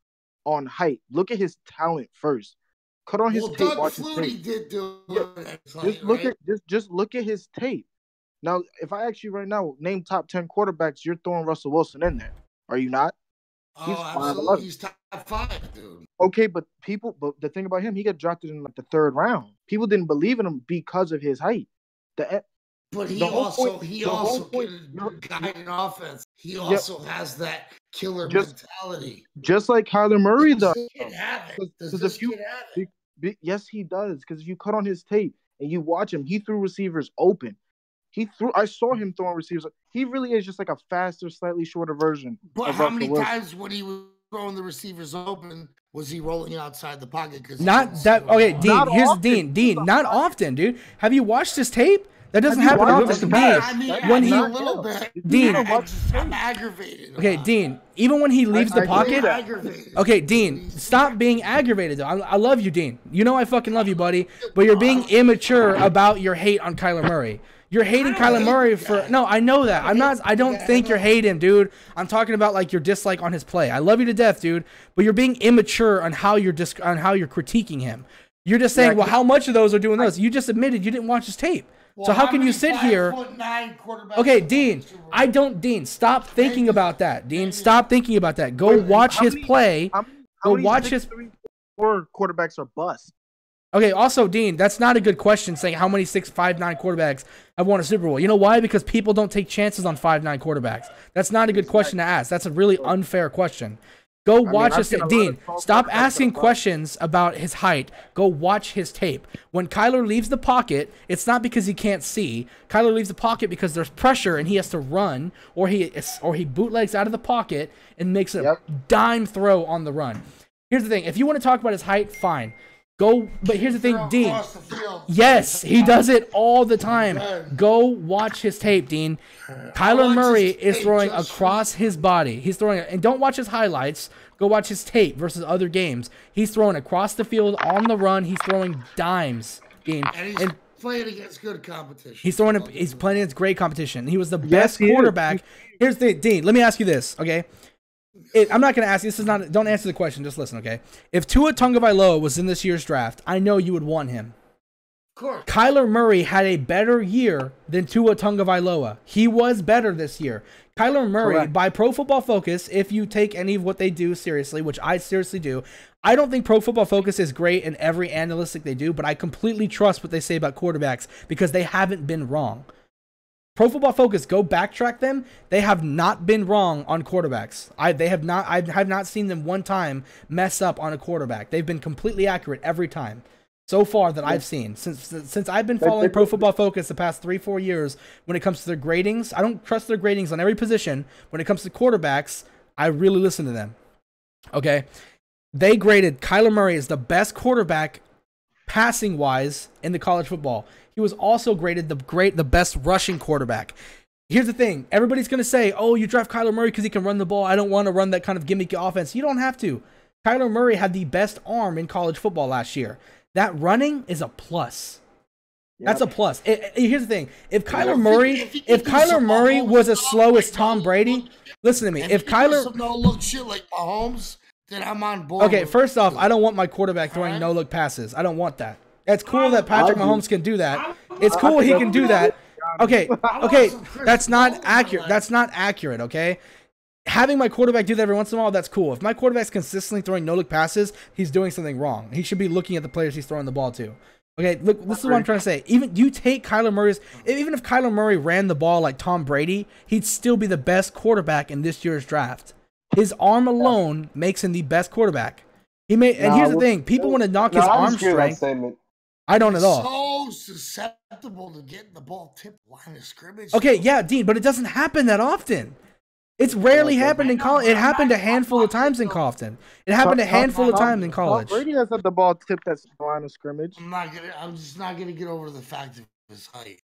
[SPEAKER 2] on height. Look at his talent first. Cut on his tape.
[SPEAKER 3] Doug
[SPEAKER 2] Watch his
[SPEAKER 3] Flutie
[SPEAKER 2] tape.
[SPEAKER 3] did do
[SPEAKER 2] Just look at his tape. Now, if I ask you right now, name top 10 quarterbacks, you're throwing Russell Wilson in there. Are you not?
[SPEAKER 3] Absolutely. He's top 5, dude.
[SPEAKER 2] Okay, but the thing about him, he got drafted in like the 3rd round. People didn't believe in him because of his height.
[SPEAKER 3] But he also can guide an offense. He also has that killer mentality.
[SPEAKER 2] Just like Kyler Murray does.
[SPEAKER 3] Does this kid have it?
[SPEAKER 2] Yes, he does. Because if you cut on his tape and you watch him, he threw receivers open. I saw him throwing receivers. He really is just like a faster, slightly shorter version.
[SPEAKER 3] But how many times when he was throwing the receivers open was he rolling outside the pocket? Because
[SPEAKER 1] not that. Okay, Dean. Here's Dean. Dean, not often, dude. Have you watched his tape? That doesn't happen often. Dean,
[SPEAKER 3] I mean,
[SPEAKER 1] when he
[SPEAKER 3] a little bit.
[SPEAKER 1] Dean,
[SPEAKER 3] I'm aggravated.
[SPEAKER 1] Okay, Dean. Even when he leaves the pocket. Okay, Dean. Stop being aggravated, though. I love you, Dean. You know I fucking love you, buddy. But you're being immature about your hate on Kyler Murray. You're hating Kyler Murray for no. I know that. I'm not. I don't think you're hating him, dude. I'm talking about like your dislike on his play. I love you to death, dude. But you're being immature on how you're critiquing him. You're just saying, well, how much of those are doing those? You just admitted you didn't watch his tape. Well, so how can you sit here? Okay, Dean, Dean, stop thinking about that. Dean, stop thinking about that. Go watch his play. Go watch his.
[SPEAKER 2] 4 quarterbacks are bust.
[SPEAKER 1] Okay, also, Dean, that's not a good question saying how many 6'5", 9 quarterbacks have won a Super Bowl. You know why? Because people don't take chances on 5'9" quarterbacks. That's not a good question to ask. That's a really unfair question. Go watch his tape. Dean, stop asking questions about his height. Go watch his tape. When Kyler leaves the pocket, it's not because he can't see. Kyler leaves the pocket because there's pressure and he has to run, or he bootlegs out of the pocket and makes a dime throw on the run. Here's the thing. If you want to talk about his height, fine. But here's the thing, Dean. Yes, he does it all the time. Go watch his tape, Dean. Kyler Murray is throwing across his body. He's throwing it, and don't watch his highlights. Go watch his tape versus other games. He's throwing across the field on the run. He's throwing dimes, Dean.
[SPEAKER 3] And he's playing against good competition.
[SPEAKER 1] He's playing against great competition. He was the best quarterback. Here's the Dean. Let me ask you this, okay? I'm not going to ask you. This is not. Don't answer the question. Just listen, okay? If Tua Tagovailoa was in this year's draft, I know you would want him.
[SPEAKER 3] Of course.
[SPEAKER 1] Kyler Murray had a better year than Tua Tagovailoa. He was better this year. Kyler Murray, by Pro Football Focus, if you take any of what they do seriously, which I seriously do, I don't think Pro Football Focus is great in every analytic they do, but I completely trust what they say about quarterbacks because they haven't been wrong. Pro Football Focus, go backtrack them. They have not been wrong on quarterbacks. I have not seen them one time mess up on a quarterback. They've been completely accurate every time so far that I've seen. Since I've been following Pro Football Focus the past 3-4 years, when it comes to their gradings, I don't trust their gradings on every position. When it comes to quarterbacks, I really listen to them. Okay? They graded Kyler Murray as the best quarterback passing-wise in the college football. He was also graded the best rushing quarterback. Here's the thing. Everybody's going to say, oh, you draft Kyler Murray because he can run the ball. I don't want to run that kind of gimmicky offense. You don't have to. Kyler Murray had the best arm in college football last year. That running is a plus. That's a plus. Here's the thing. If Kyler Murray was as slow as Tom Brady, listen to me. If Kyler
[SPEAKER 3] no look shit like Mahomes, then I'm on board.
[SPEAKER 1] Okay, first off, I don't want my quarterback throwing no look passes. I don't want that. It's cool that Patrick Mahomes can do that. It's cool he can do that. Okay, that's not accurate. That's not accurate, okay? Having my quarterback do that every once in a while, that's cool. If my quarterback's consistently throwing no-look passes, he's doing something wrong. He should be looking at the players he's throwing the ball to. Okay, look, this is what I'm trying to say. Even if Kyler Murray ran the ball like Tom Brady, he'd still be the best quarterback in this year's draft. His arm alone makes him the best quarterback. And here's the thing. People want to knock his arm strength. I don't at all.
[SPEAKER 3] So susceptible to getting the ball tipped line of scrimmage.
[SPEAKER 1] Okay, yeah, Dean, but it doesn't happen that often. It's rarely happened in college. It happened a handful of times in Compton. It happened a handful of times in college.
[SPEAKER 2] Brady has had the ball tipped at the line of scrimmage.
[SPEAKER 3] I'm just not gonna get over the fact of his height.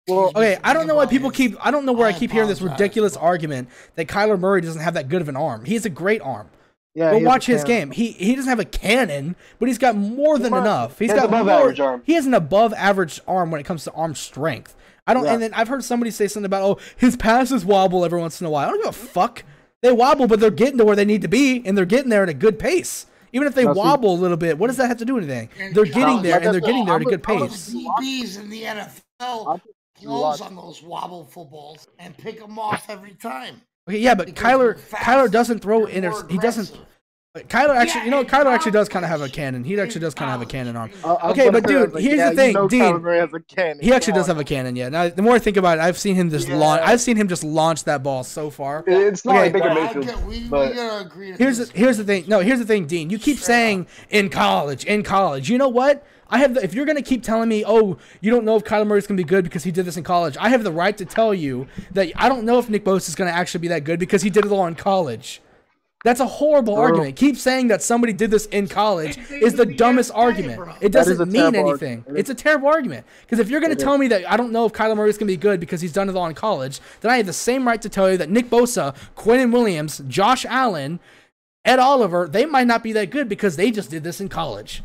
[SPEAKER 1] Well, okay, I don't know why people keep. I don't know where I keep hearing this ridiculous argument that Kyler Murray doesn't have that good of an arm. He has a great arm. Yeah, go watch his game. He doesn't have a cannon, but he's got more than enough. He's got above average arm. He has an above average arm when it comes to arm strength. And then I've heard somebody say something about, oh, his passes wobble every once in a while. I don't give a fuck. They wobble, but they're getting to where they need to be, and they're getting there at a good pace. Even if they wobble a little bit, what does that have to do with anything? They're getting there, and they're getting there at a good pace.
[SPEAKER 3] DBs in the NFL close on those wobble footballs and pick them off every time.
[SPEAKER 1] Okay, yeah, but Kyler doesn't throw he doesn't. Kyler actually, Kyler actually does kind of have a cannon. He actually does kind of have a cannon arm. Okay, but dude, here's the thing, Dean. He actually does have a cannon. Yeah. Now, the more I think about it, I've seen him just launch that ball so far.
[SPEAKER 4] It's not like Baker Mayfield. But
[SPEAKER 1] here's the thing. No, here's the thing, Dean. You keep saying in college. You know what? If you're gonna keep telling me, oh, you don't know if Kyler Murray's gonna be good because he did this in college, I have the right to tell you that I don't know if Nick Bosa is gonna actually be that good because he did it all in college. That's a horrible argument. Keep saying that somebody did this in college is the dumbest argument. It doesn't mean anything. It's a terrible argument. Because if you're going to tell me that I don't know if Kyler Murray is going to be good because he's done it all in college, then I have the same right to tell you that Nick Bosa, Quinnen Williams, Josh Allen, Ed Oliver, they might not be that good because they just did this in college.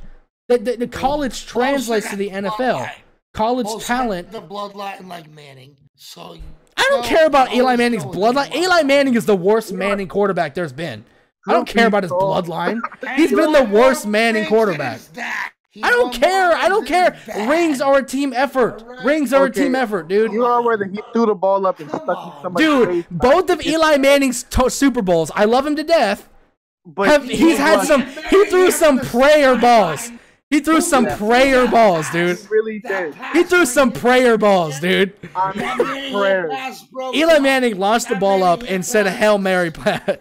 [SPEAKER 1] The college translates to the NFL. College talent.
[SPEAKER 3] The bloodline like Manning. So
[SPEAKER 1] I don't care about Eli Manning's bloodline. Eli Manning is the worst Manning quarterback there's been. I don't care about his bloodline. He's been the worst Manning quarterback. I don't care. Rings are a team effort. Dude.
[SPEAKER 2] You are where he threw the ball up and stuck in somebody's face.
[SPEAKER 1] Both of Eli Manning's Super Bowls, I love him to death. But he threw some prayer balls. He threw some prayer balls, dude.
[SPEAKER 2] He really did.
[SPEAKER 1] He threw some prayer balls, dude. Eli Manning launched the ball up and said a Hail Mary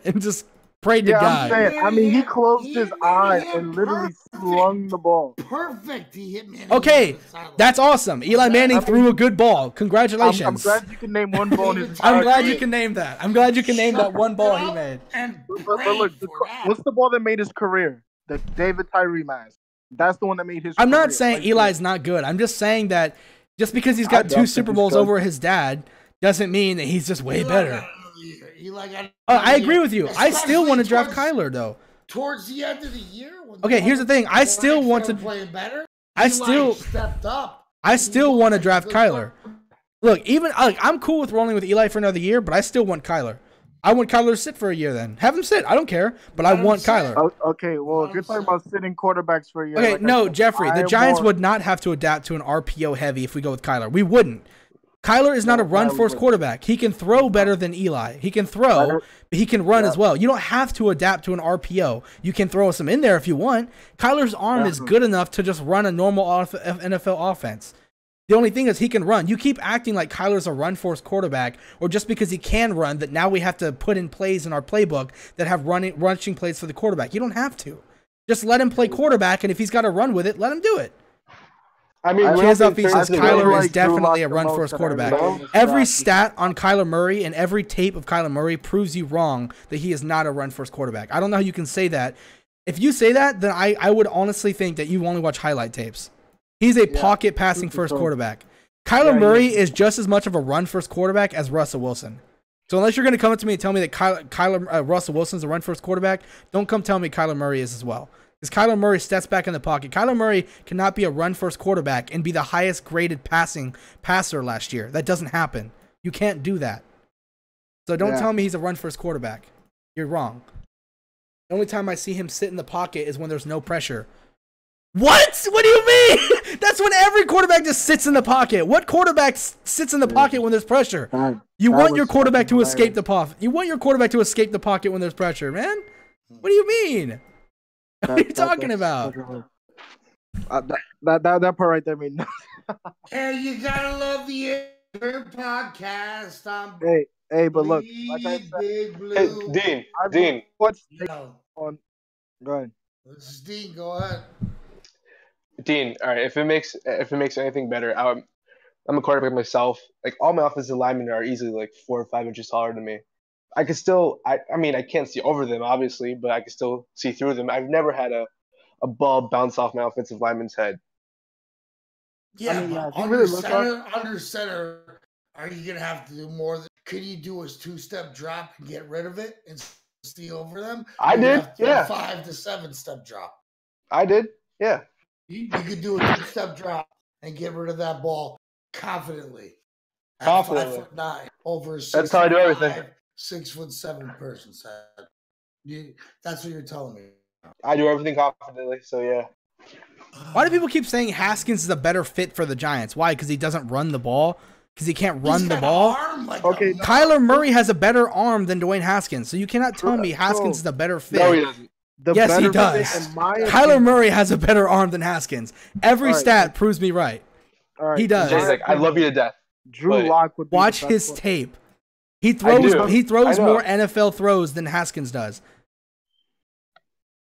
[SPEAKER 1] and just prayed to God.
[SPEAKER 2] I mean, he closed his eyes and literally slung the ball.
[SPEAKER 3] Perfect. He hit Manning.
[SPEAKER 1] Okay, that's awesome. Eli Manning threw a good ball. Congratulations.
[SPEAKER 2] I'm glad you can name one ball in his
[SPEAKER 1] I'm glad you can name that. I'm glad you can name that one ball he made.
[SPEAKER 2] But look, what's the ball that made his career? The David Tyree mask. That's the one that made his career.
[SPEAKER 1] I'm not saying Eli's not good. I'm just saying that just because he's got 2 Super Bowls over his dad doesn't mean that he's just way better. I agree with you. I still want to draft Kyler, though.
[SPEAKER 3] Towards the end of the year?
[SPEAKER 1] Okay, here's the thing. I still want to play better. I still want to draft Kyler. Look, I'm cool with rolling with Eli for another year, but I still want Kyler. I want Kyler to sit for a year then. Have him sit. I don't care, but I want Kyler.
[SPEAKER 2] Okay, well, if you're talking about sitting quarterbacks for a year.
[SPEAKER 1] Okay, no, Jeffrey, the Giants would not have to adapt to an RPO heavy if we go with Kyler. We wouldn't. Kyler is not a run-force quarterback. He can throw better than Eli. He can throw, but he can run as well. You don't have to adapt to an RPO. You can throw some in there if you want. Kyler's arm is good enough to just run a normal NFL offense. The only thing is he can run. You keep acting like Kyler's a run-force quarterback, or just because he can run, that now we have to put in plays in our playbook that have rushing plays for the quarterback. You don't have to. Just let him play quarterback, and if he's got to run with it, let him do it.
[SPEAKER 4] I mean,
[SPEAKER 1] Kyler is definitely a run-force quarterback. Every stat on Kyler Murray and every tape of Kyler Murray proves you wrong that he is not a run-force quarterback. I don't know how you can say that. If you say that, then I would honestly think that you only watch highlight tapes. He's a pocket passing first quarterback. Kyler Murray is just as much of a run first quarterback as Russell Wilson. So unless you're going to come up to me and tell me that Russell Wilson's a run first quarterback, don't come tell me Kyler Murray is as well. Because Kyler Murray steps back in the pocket. Kyler Murray cannot be a run first quarterback and be the highest graded passer last year. That doesn't happen. You can't do that. So don't tell me he's a run first quarterback. You're wrong. The only time I see him sit in the pocket is when there's no pressure. What? What do you mean? That's when every quarterback just sits in the pocket. What quarterback sits in the pocket when there's pressure? You want your quarterback to escape the pocket. You want your quarterback to escape the pocket when there's pressure, man. What do you mean? What are you talking about?
[SPEAKER 2] That part right there means nothing.
[SPEAKER 3] Hey, you gotta love the Intern podcast.
[SPEAKER 2] Hey, but look, like I said,
[SPEAKER 4] hey, Dean.
[SPEAKER 2] What's on? Go ahead.
[SPEAKER 3] This is Dean. Go ahead.
[SPEAKER 4] Dean, all right. If it makes anything better, I'm a quarterback myself. Like all my offensive linemen are easily like 4 or 5 inches taller than me. I could still, I mean, I can't see over them obviously, but I can still see through them. I've never had a ball bounce off my offensive lineman's head.
[SPEAKER 3] Yeah, I mean, under center, are you gonna have to do more? Could you do a 2-step drop and get rid of it and see over them?
[SPEAKER 4] I did, yeah.
[SPEAKER 3] 5 to 7-step drop.
[SPEAKER 4] I did, yeah.
[SPEAKER 3] You could do a 2-step drop and get rid of that ball confidently. At 5'9" over 6'5",
[SPEAKER 4] that's how I do everything.
[SPEAKER 3] 6'7" person. That's what you're telling me.
[SPEAKER 4] I do everything confidently, so yeah.
[SPEAKER 1] Why do people keep saying Haskins is a better fit for the Giants? Why? Because he doesn't run the ball? Because he can't run the ball?
[SPEAKER 2] Okay.
[SPEAKER 1] Kyler Murray has a better arm than Dwayne Haskins, so you cannot tell me Haskins is a better fit.
[SPEAKER 4] No, he doesn't.
[SPEAKER 2] The
[SPEAKER 1] Yes, he
[SPEAKER 2] better
[SPEAKER 1] does.
[SPEAKER 2] fit, in my
[SPEAKER 1] Kyler
[SPEAKER 2] opinion-
[SPEAKER 1] Murray has a better arm than Haskins. Every
[SPEAKER 2] All right.
[SPEAKER 1] stat proves me right.
[SPEAKER 2] All right,
[SPEAKER 1] He does.
[SPEAKER 2] in
[SPEAKER 4] Jay's
[SPEAKER 2] my
[SPEAKER 4] like, I love you to death.
[SPEAKER 2] Drew
[SPEAKER 4] but-
[SPEAKER 2] Lock would be
[SPEAKER 1] Watch
[SPEAKER 2] the best
[SPEAKER 1] his
[SPEAKER 2] quarterback.
[SPEAKER 1] tape. He throws
[SPEAKER 4] do.
[SPEAKER 1] he throws
[SPEAKER 4] I know.
[SPEAKER 1] more NFL throws than Haskins does.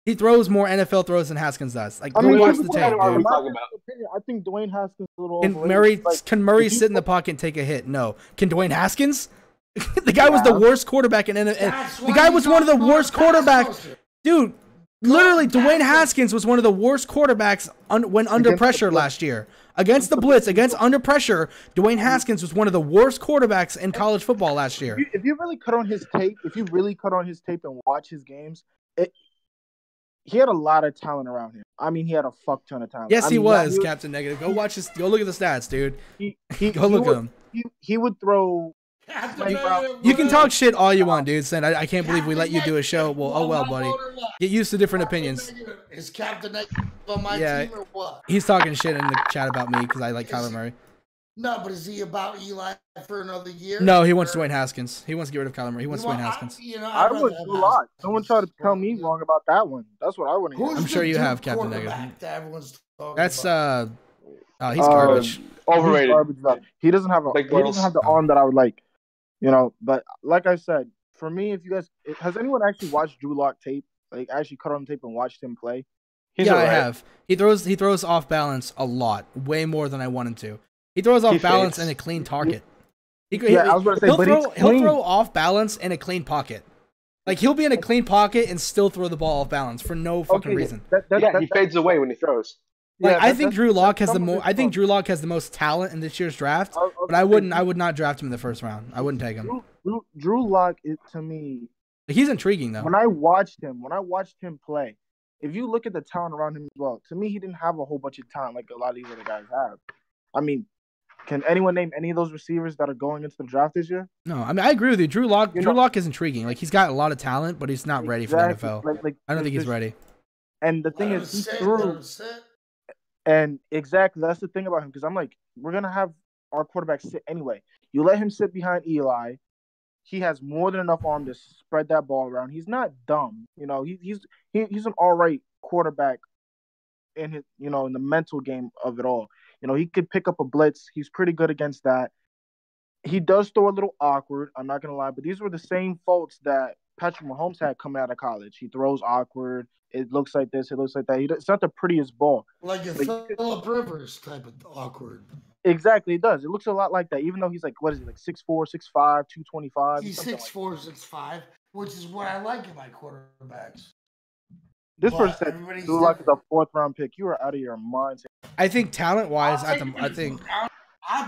[SPEAKER 1] He throws more NFL throws than Haskins does. Like,
[SPEAKER 2] I
[SPEAKER 1] go
[SPEAKER 2] mean,
[SPEAKER 1] watch
[SPEAKER 2] to
[SPEAKER 1] the
[SPEAKER 2] be
[SPEAKER 1] tape,
[SPEAKER 2] fair,
[SPEAKER 4] are we
[SPEAKER 1] dude.
[SPEAKER 2] in my
[SPEAKER 4] talking about?
[SPEAKER 2] opinion, I think Dwayne Haskins is a little
[SPEAKER 1] Can
[SPEAKER 2] overrated.
[SPEAKER 1] Murray
[SPEAKER 2] Like,
[SPEAKER 1] can Murray
[SPEAKER 2] if you
[SPEAKER 1] sit in the pocket and take a hit? No. Can Dwayne Haskins? The guy was the worst quarterback in NFL.
[SPEAKER 3] That's
[SPEAKER 1] The
[SPEAKER 3] why
[SPEAKER 1] guy
[SPEAKER 3] you
[SPEAKER 1] was one of the
[SPEAKER 3] don't
[SPEAKER 1] worst
[SPEAKER 3] go to pass
[SPEAKER 1] quarterbacks.
[SPEAKER 3] rusher.
[SPEAKER 1] Dude, literally,
[SPEAKER 3] Go
[SPEAKER 1] Dwayne
[SPEAKER 3] pass
[SPEAKER 1] Haskins was one of the worst quarterbacks when under
[SPEAKER 2] Against the
[SPEAKER 1] pressure
[SPEAKER 2] blitz.
[SPEAKER 1] last year. Against the blitz, against under pressure, Dwayne Haskins was one of the worst quarterbacks in college football last year.
[SPEAKER 2] If you really cut on his tape, and watch his games, he had a lot of talent around him. I mean, he had a fuck ton of talent.
[SPEAKER 1] Yes,
[SPEAKER 2] I
[SPEAKER 1] he
[SPEAKER 2] mean,
[SPEAKER 1] was, Captain Negative. Go watch his. Go look at the stats, dude. Go look at him.
[SPEAKER 2] He would throw.
[SPEAKER 1] You can talk shit all you want, dude. Saying I can't believe we let you do a show. Well, oh well, buddy. Get used to different opinions.
[SPEAKER 3] Is Captain Negative on my
[SPEAKER 1] Yeah.
[SPEAKER 3] team or what?
[SPEAKER 1] He's talking shit in the chat about me because I like Kyler Murray.
[SPEAKER 3] No, but is he about Eli for another year?
[SPEAKER 1] No, he wants Dwayne Haskins. He wants to get rid of Kyler Murray. He wants Dwayne Haskins.
[SPEAKER 2] I would do a lot. Someone tried to tell me wrong about that one. That's what I want to hear.
[SPEAKER 1] I'm sure you have, Captain Negative. That's
[SPEAKER 3] about?
[SPEAKER 1] he's garbage.
[SPEAKER 2] He's
[SPEAKER 4] Overrated.
[SPEAKER 2] garbage. He doesn't have
[SPEAKER 4] Like
[SPEAKER 2] he doesn't have the arm that I would like. But like I said, for me, if you guys has anyone actually watched Drew Lock tape? Like actually cut on tape and watched him play?
[SPEAKER 1] Yeah,
[SPEAKER 4] alright.
[SPEAKER 1] I have. He throws off balance a lot, way more than I want him to. He throws off balance
[SPEAKER 4] fakes.
[SPEAKER 1] in a clean target.
[SPEAKER 2] I was going to say, but
[SPEAKER 1] he'll
[SPEAKER 2] clean.
[SPEAKER 1] throw off balance in a clean pocket. Like he'll be in a clean pocket and still throw the ball off balance for no fucking reason.
[SPEAKER 4] He fades away when he throws.
[SPEAKER 1] Like I think Drew Lock has
[SPEAKER 2] that's
[SPEAKER 1] the
[SPEAKER 2] some of
[SPEAKER 1] most.
[SPEAKER 2] his
[SPEAKER 1] I think
[SPEAKER 2] fault.
[SPEAKER 1] Drew Lock has the most talent in this year's draft.
[SPEAKER 2] I was
[SPEAKER 1] But
[SPEAKER 2] gonna
[SPEAKER 1] I
[SPEAKER 2] say,
[SPEAKER 1] would not draft him in the first round. I wouldn't take him.
[SPEAKER 2] Drew Lock is to me.
[SPEAKER 1] He's intriguing though.
[SPEAKER 2] When I watched him play, if you look at the talent around him as well, to me he didn't have a whole bunch of talent like a lot of these other guys have. I mean, can anyone name any of those receivers that are going into the draft this year?
[SPEAKER 1] No, I mean I agree with you. Drew Lock
[SPEAKER 2] You know-
[SPEAKER 1] Lock is intriguing. Like he's got a lot of talent, but he's not ready for the NFL. I don't think he's ready.
[SPEAKER 2] And the thing is, he threw. And exactly, that's the thing about him. Because I'm like, we're gonna have our quarterback sit anyway. You let him sit behind Eli. He has more than enough arm to spread that ball around. He's not dumb. He's an all right quarterback in his, in the mental game of it all. He could pick up a blitz. He's pretty good against that. He does throw a little awkward. I'm not gonna lie, but these were the same faults that Patrick Mahomes had coming out of college. He throws awkward. It looks like this. It looks like that. It's not the prettiest ball.
[SPEAKER 3] Like a Phillip Rivers type of awkward.
[SPEAKER 2] Exactly, it does. It looks a lot like that. Even though he's like, what is he, like 6'4", 6'5", 225?
[SPEAKER 3] He's 6'4", 6'5", which is what I like in my quarterbacks.
[SPEAKER 2] This
[SPEAKER 3] But
[SPEAKER 2] person said
[SPEAKER 3] everybody's
[SPEAKER 2] Drew Lock is a
[SPEAKER 3] different.
[SPEAKER 2] 4th round pick. You are out of your mind.
[SPEAKER 1] I think talent wise,
[SPEAKER 3] I'll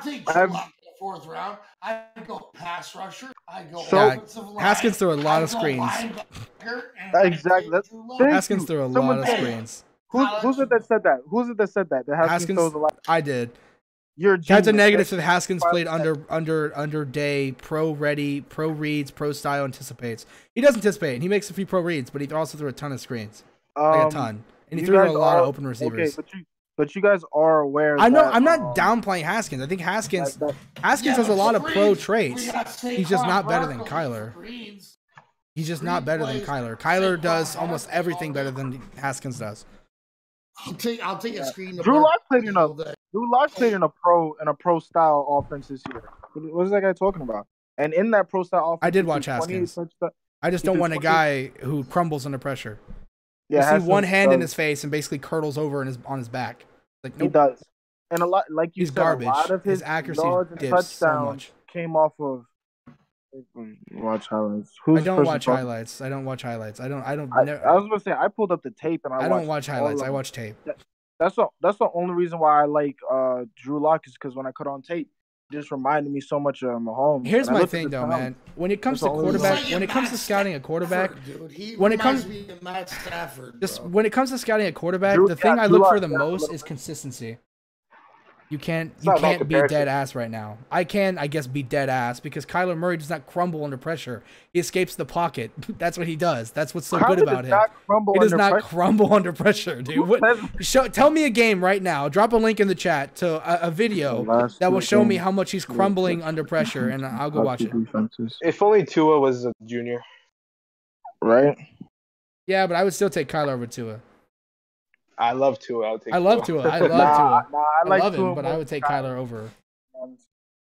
[SPEAKER 3] take Drew
[SPEAKER 2] I've-
[SPEAKER 3] Lock in the 4th round. I go pass rusher. I go
[SPEAKER 2] So-
[SPEAKER 3] offensive line.
[SPEAKER 1] Haskins threw a lot of
[SPEAKER 3] I go
[SPEAKER 1] screens.
[SPEAKER 3] linebacker, and I
[SPEAKER 2] Exactly.
[SPEAKER 3] take
[SPEAKER 2] That's-
[SPEAKER 3] Drew Lock.
[SPEAKER 2] Thank
[SPEAKER 1] Haskins
[SPEAKER 2] you.
[SPEAKER 1] threw a
[SPEAKER 2] Someone
[SPEAKER 1] lot of
[SPEAKER 2] said it.
[SPEAKER 1] screens.
[SPEAKER 2] Who's it that said that? Who's it that said that? That Haskins throws a lot.
[SPEAKER 1] I did.
[SPEAKER 2] You're a
[SPEAKER 1] Captain
[SPEAKER 2] genius.
[SPEAKER 1] Negative
[SPEAKER 2] That's-
[SPEAKER 1] said Haskins played under day, pro ready, pro reads, pro style anticipates. He does anticipate. He makes a few pro reads, but he also threw a ton of screens, like a ton, and he
[SPEAKER 2] you
[SPEAKER 1] threw a
[SPEAKER 2] guys
[SPEAKER 1] lot of
[SPEAKER 2] are-
[SPEAKER 1] open receivers.
[SPEAKER 2] Okay, but you guys are aware.
[SPEAKER 1] I know.
[SPEAKER 2] that,
[SPEAKER 1] I'm not downplaying Haskins. I think Haskins
[SPEAKER 2] that-
[SPEAKER 1] has a lot of pro traits.
[SPEAKER 3] We got
[SPEAKER 1] He's just
[SPEAKER 3] Saquon
[SPEAKER 1] not better than
[SPEAKER 3] Barkley
[SPEAKER 1] Kyler.
[SPEAKER 3] screens.
[SPEAKER 1] He's just not better than Kyler. Kyler does almost everything better than Haskins does.
[SPEAKER 3] I'll take a screen. to
[SPEAKER 2] Drew
[SPEAKER 3] Barkley
[SPEAKER 2] Lock played in
[SPEAKER 3] all
[SPEAKER 2] a
[SPEAKER 3] day.
[SPEAKER 2] Drew Lock played in a pro style offense this year. What is that guy talking about? And in that pro style offense,
[SPEAKER 1] I did
[SPEAKER 2] he
[SPEAKER 1] watch
[SPEAKER 2] threw 28
[SPEAKER 1] Haskins.
[SPEAKER 2] touchdowns.
[SPEAKER 1] I just
[SPEAKER 2] He
[SPEAKER 1] don't
[SPEAKER 2] threw
[SPEAKER 1] want a
[SPEAKER 2] 20
[SPEAKER 1] guy who crumbles under pressure.
[SPEAKER 2] Yeah,
[SPEAKER 1] You see
[SPEAKER 2] Haskins
[SPEAKER 1] one hand in
[SPEAKER 2] does.
[SPEAKER 1] his face and basically curtles over on his back. Like
[SPEAKER 2] He
[SPEAKER 1] nope.
[SPEAKER 2] does. And a lot, like you
[SPEAKER 1] He's
[SPEAKER 2] said,
[SPEAKER 1] garbage.
[SPEAKER 2] a lot of
[SPEAKER 1] His
[SPEAKER 2] his
[SPEAKER 1] accuracy
[SPEAKER 2] yards and
[SPEAKER 1] dips so
[SPEAKER 2] touchdowns
[SPEAKER 1] much.
[SPEAKER 2] came off of. Watch highlights.
[SPEAKER 1] I don't watch highlights. I don't watch highlights. I
[SPEAKER 2] was gonna say I pulled up the tape and
[SPEAKER 1] I don't watch
[SPEAKER 2] watched all
[SPEAKER 1] highlights.
[SPEAKER 2] of
[SPEAKER 1] I
[SPEAKER 2] them.
[SPEAKER 1] watch tape.
[SPEAKER 2] That's the only reason why I like Drew Lock is because when I cut on tape, it just reminded me so much of Mahomes.
[SPEAKER 1] Here's
[SPEAKER 2] And I
[SPEAKER 1] my
[SPEAKER 2] looked at
[SPEAKER 1] thing
[SPEAKER 2] the
[SPEAKER 1] though,
[SPEAKER 2] talent.
[SPEAKER 1] man. When it comes
[SPEAKER 2] That's
[SPEAKER 1] to
[SPEAKER 2] the only reason.
[SPEAKER 1] quarterback,
[SPEAKER 3] He's
[SPEAKER 1] when
[SPEAKER 3] like
[SPEAKER 1] it comes
[SPEAKER 3] Matt
[SPEAKER 1] to scouting a quarterback,
[SPEAKER 3] Stafford, dude. He
[SPEAKER 1] when it
[SPEAKER 3] reminds
[SPEAKER 1] comes-
[SPEAKER 3] me of Matt Stafford.
[SPEAKER 1] just
[SPEAKER 3] bro.
[SPEAKER 1] when it comes to scouting a quarterback,
[SPEAKER 2] Drew-
[SPEAKER 1] the thing
[SPEAKER 2] yeah,
[SPEAKER 1] I
[SPEAKER 2] Drew
[SPEAKER 1] look
[SPEAKER 2] Lock,
[SPEAKER 1] for the
[SPEAKER 2] yeah, a
[SPEAKER 1] most
[SPEAKER 2] little
[SPEAKER 1] is
[SPEAKER 2] bit.
[SPEAKER 1] consistency. You can't
[SPEAKER 4] not bad
[SPEAKER 1] beat
[SPEAKER 4] comparison.
[SPEAKER 1] dead ass right now. I can, I guess, beat dead ass because Kyler Murray does not crumble under pressure. He escapes the pocket. That's what he does. That's what's so
[SPEAKER 2] Kyler
[SPEAKER 1] good
[SPEAKER 2] does
[SPEAKER 1] about him.
[SPEAKER 2] not crumble
[SPEAKER 1] He does
[SPEAKER 2] under
[SPEAKER 1] not
[SPEAKER 2] pressure.
[SPEAKER 1] crumble under pressure, dude. What, tell me a game right now. Drop a link in the chat to a video
[SPEAKER 2] Last
[SPEAKER 1] that will
[SPEAKER 2] two
[SPEAKER 1] show me
[SPEAKER 2] games.
[SPEAKER 1] how much he's crumbling under pressure, and I'll go watch it.
[SPEAKER 2] Defenses.
[SPEAKER 4] If only Tua was a junior.
[SPEAKER 2] Right?
[SPEAKER 1] Yeah, but I would still take Kyler over Tua.
[SPEAKER 4] I love Tua. I would take.
[SPEAKER 1] I love
[SPEAKER 4] Tua.
[SPEAKER 1] Tua. I love Tua.
[SPEAKER 2] I like
[SPEAKER 1] love
[SPEAKER 2] Tua
[SPEAKER 1] him, but
[SPEAKER 2] more
[SPEAKER 1] I would
[SPEAKER 2] than
[SPEAKER 1] take Kyler over.
[SPEAKER 2] Kyler.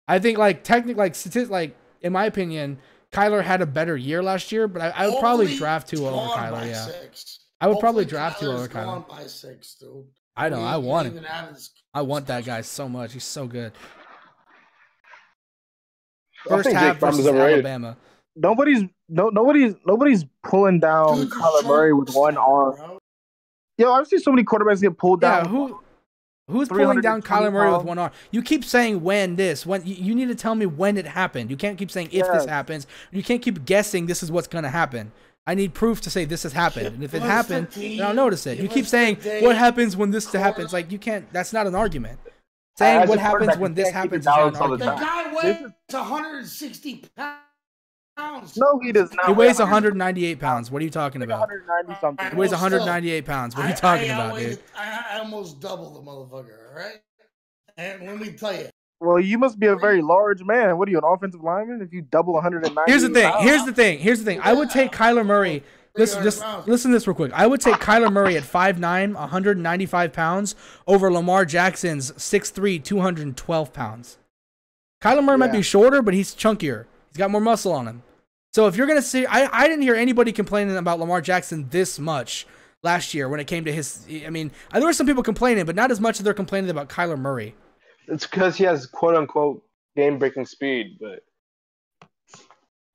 [SPEAKER 1] I think like in my opinion, Kyler had a better year last year, but I would probably draft Tua over Kyler. Yeah,
[SPEAKER 3] 6.
[SPEAKER 1] I would probably draft Tua over
[SPEAKER 3] Kyler's
[SPEAKER 1] Kyler.
[SPEAKER 3] gone by 6, dude.
[SPEAKER 1] I know. I want him.
[SPEAKER 3] Even have his
[SPEAKER 1] I want that guy so much. He's so good.
[SPEAKER 4] I
[SPEAKER 1] First
[SPEAKER 4] think
[SPEAKER 1] half
[SPEAKER 4] Jake Fromm is
[SPEAKER 1] versus
[SPEAKER 4] overrated.
[SPEAKER 1] Alabama.
[SPEAKER 2] Nobody's pulling down
[SPEAKER 3] Dude's a
[SPEAKER 2] Kyler Murray with one
[SPEAKER 3] short
[SPEAKER 2] arm.
[SPEAKER 3] bro.
[SPEAKER 2] Yo, I've seen so many quarterbacks get pulled down.
[SPEAKER 1] Yeah, who's pulling down
[SPEAKER 2] 320
[SPEAKER 1] Kyler Murray with
[SPEAKER 2] pounds.
[SPEAKER 1] one arm? You keep saying when you need to tell me when it happened. You can't keep saying if this happens. You can't keep guessing this is what's gonna happen. I need proof to say this has happened. And if it happened, then I'll notice it. You keep saying what happens when this happens. Like you can't. That's not an argument. Saying
[SPEAKER 4] As
[SPEAKER 1] what
[SPEAKER 4] a
[SPEAKER 1] happens
[SPEAKER 4] quarterback,
[SPEAKER 1] when
[SPEAKER 4] you
[SPEAKER 1] this
[SPEAKER 4] can't keep
[SPEAKER 1] happens
[SPEAKER 4] your
[SPEAKER 1] is not an
[SPEAKER 4] balance all the
[SPEAKER 1] argument.
[SPEAKER 3] The
[SPEAKER 4] time.
[SPEAKER 3] guy weighs 160 pounds.
[SPEAKER 2] No, he does not.
[SPEAKER 1] He weighs 198 pounds. What are you talking about?
[SPEAKER 2] 190 something.
[SPEAKER 1] He weighs 198 pounds. What are you talking about, dude?
[SPEAKER 3] I almost doubled the motherfucker, all right? And let me tell you.
[SPEAKER 2] Well, you must be a very large man. What are you, an offensive lineman? If you double 190.
[SPEAKER 1] Here's the thing. I would take Kyler Murray. Listen to this real quick. I would take Kyler Murray at 5'9", 195 pounds over Lamar Jackson's 6'3", 212 pounds. Kyler Murray might be shorter, but he's chunkier. He's got more muscle on him. So if you're going to say, I didn't hear anybody complaining about Lamar Jackson this much last year when it came to his, I mean, there were some people complaining, but not as much as they're complaining about Kyler Murray.
[SPEAKER 4] It's because he has quote unquote game breaking speed, but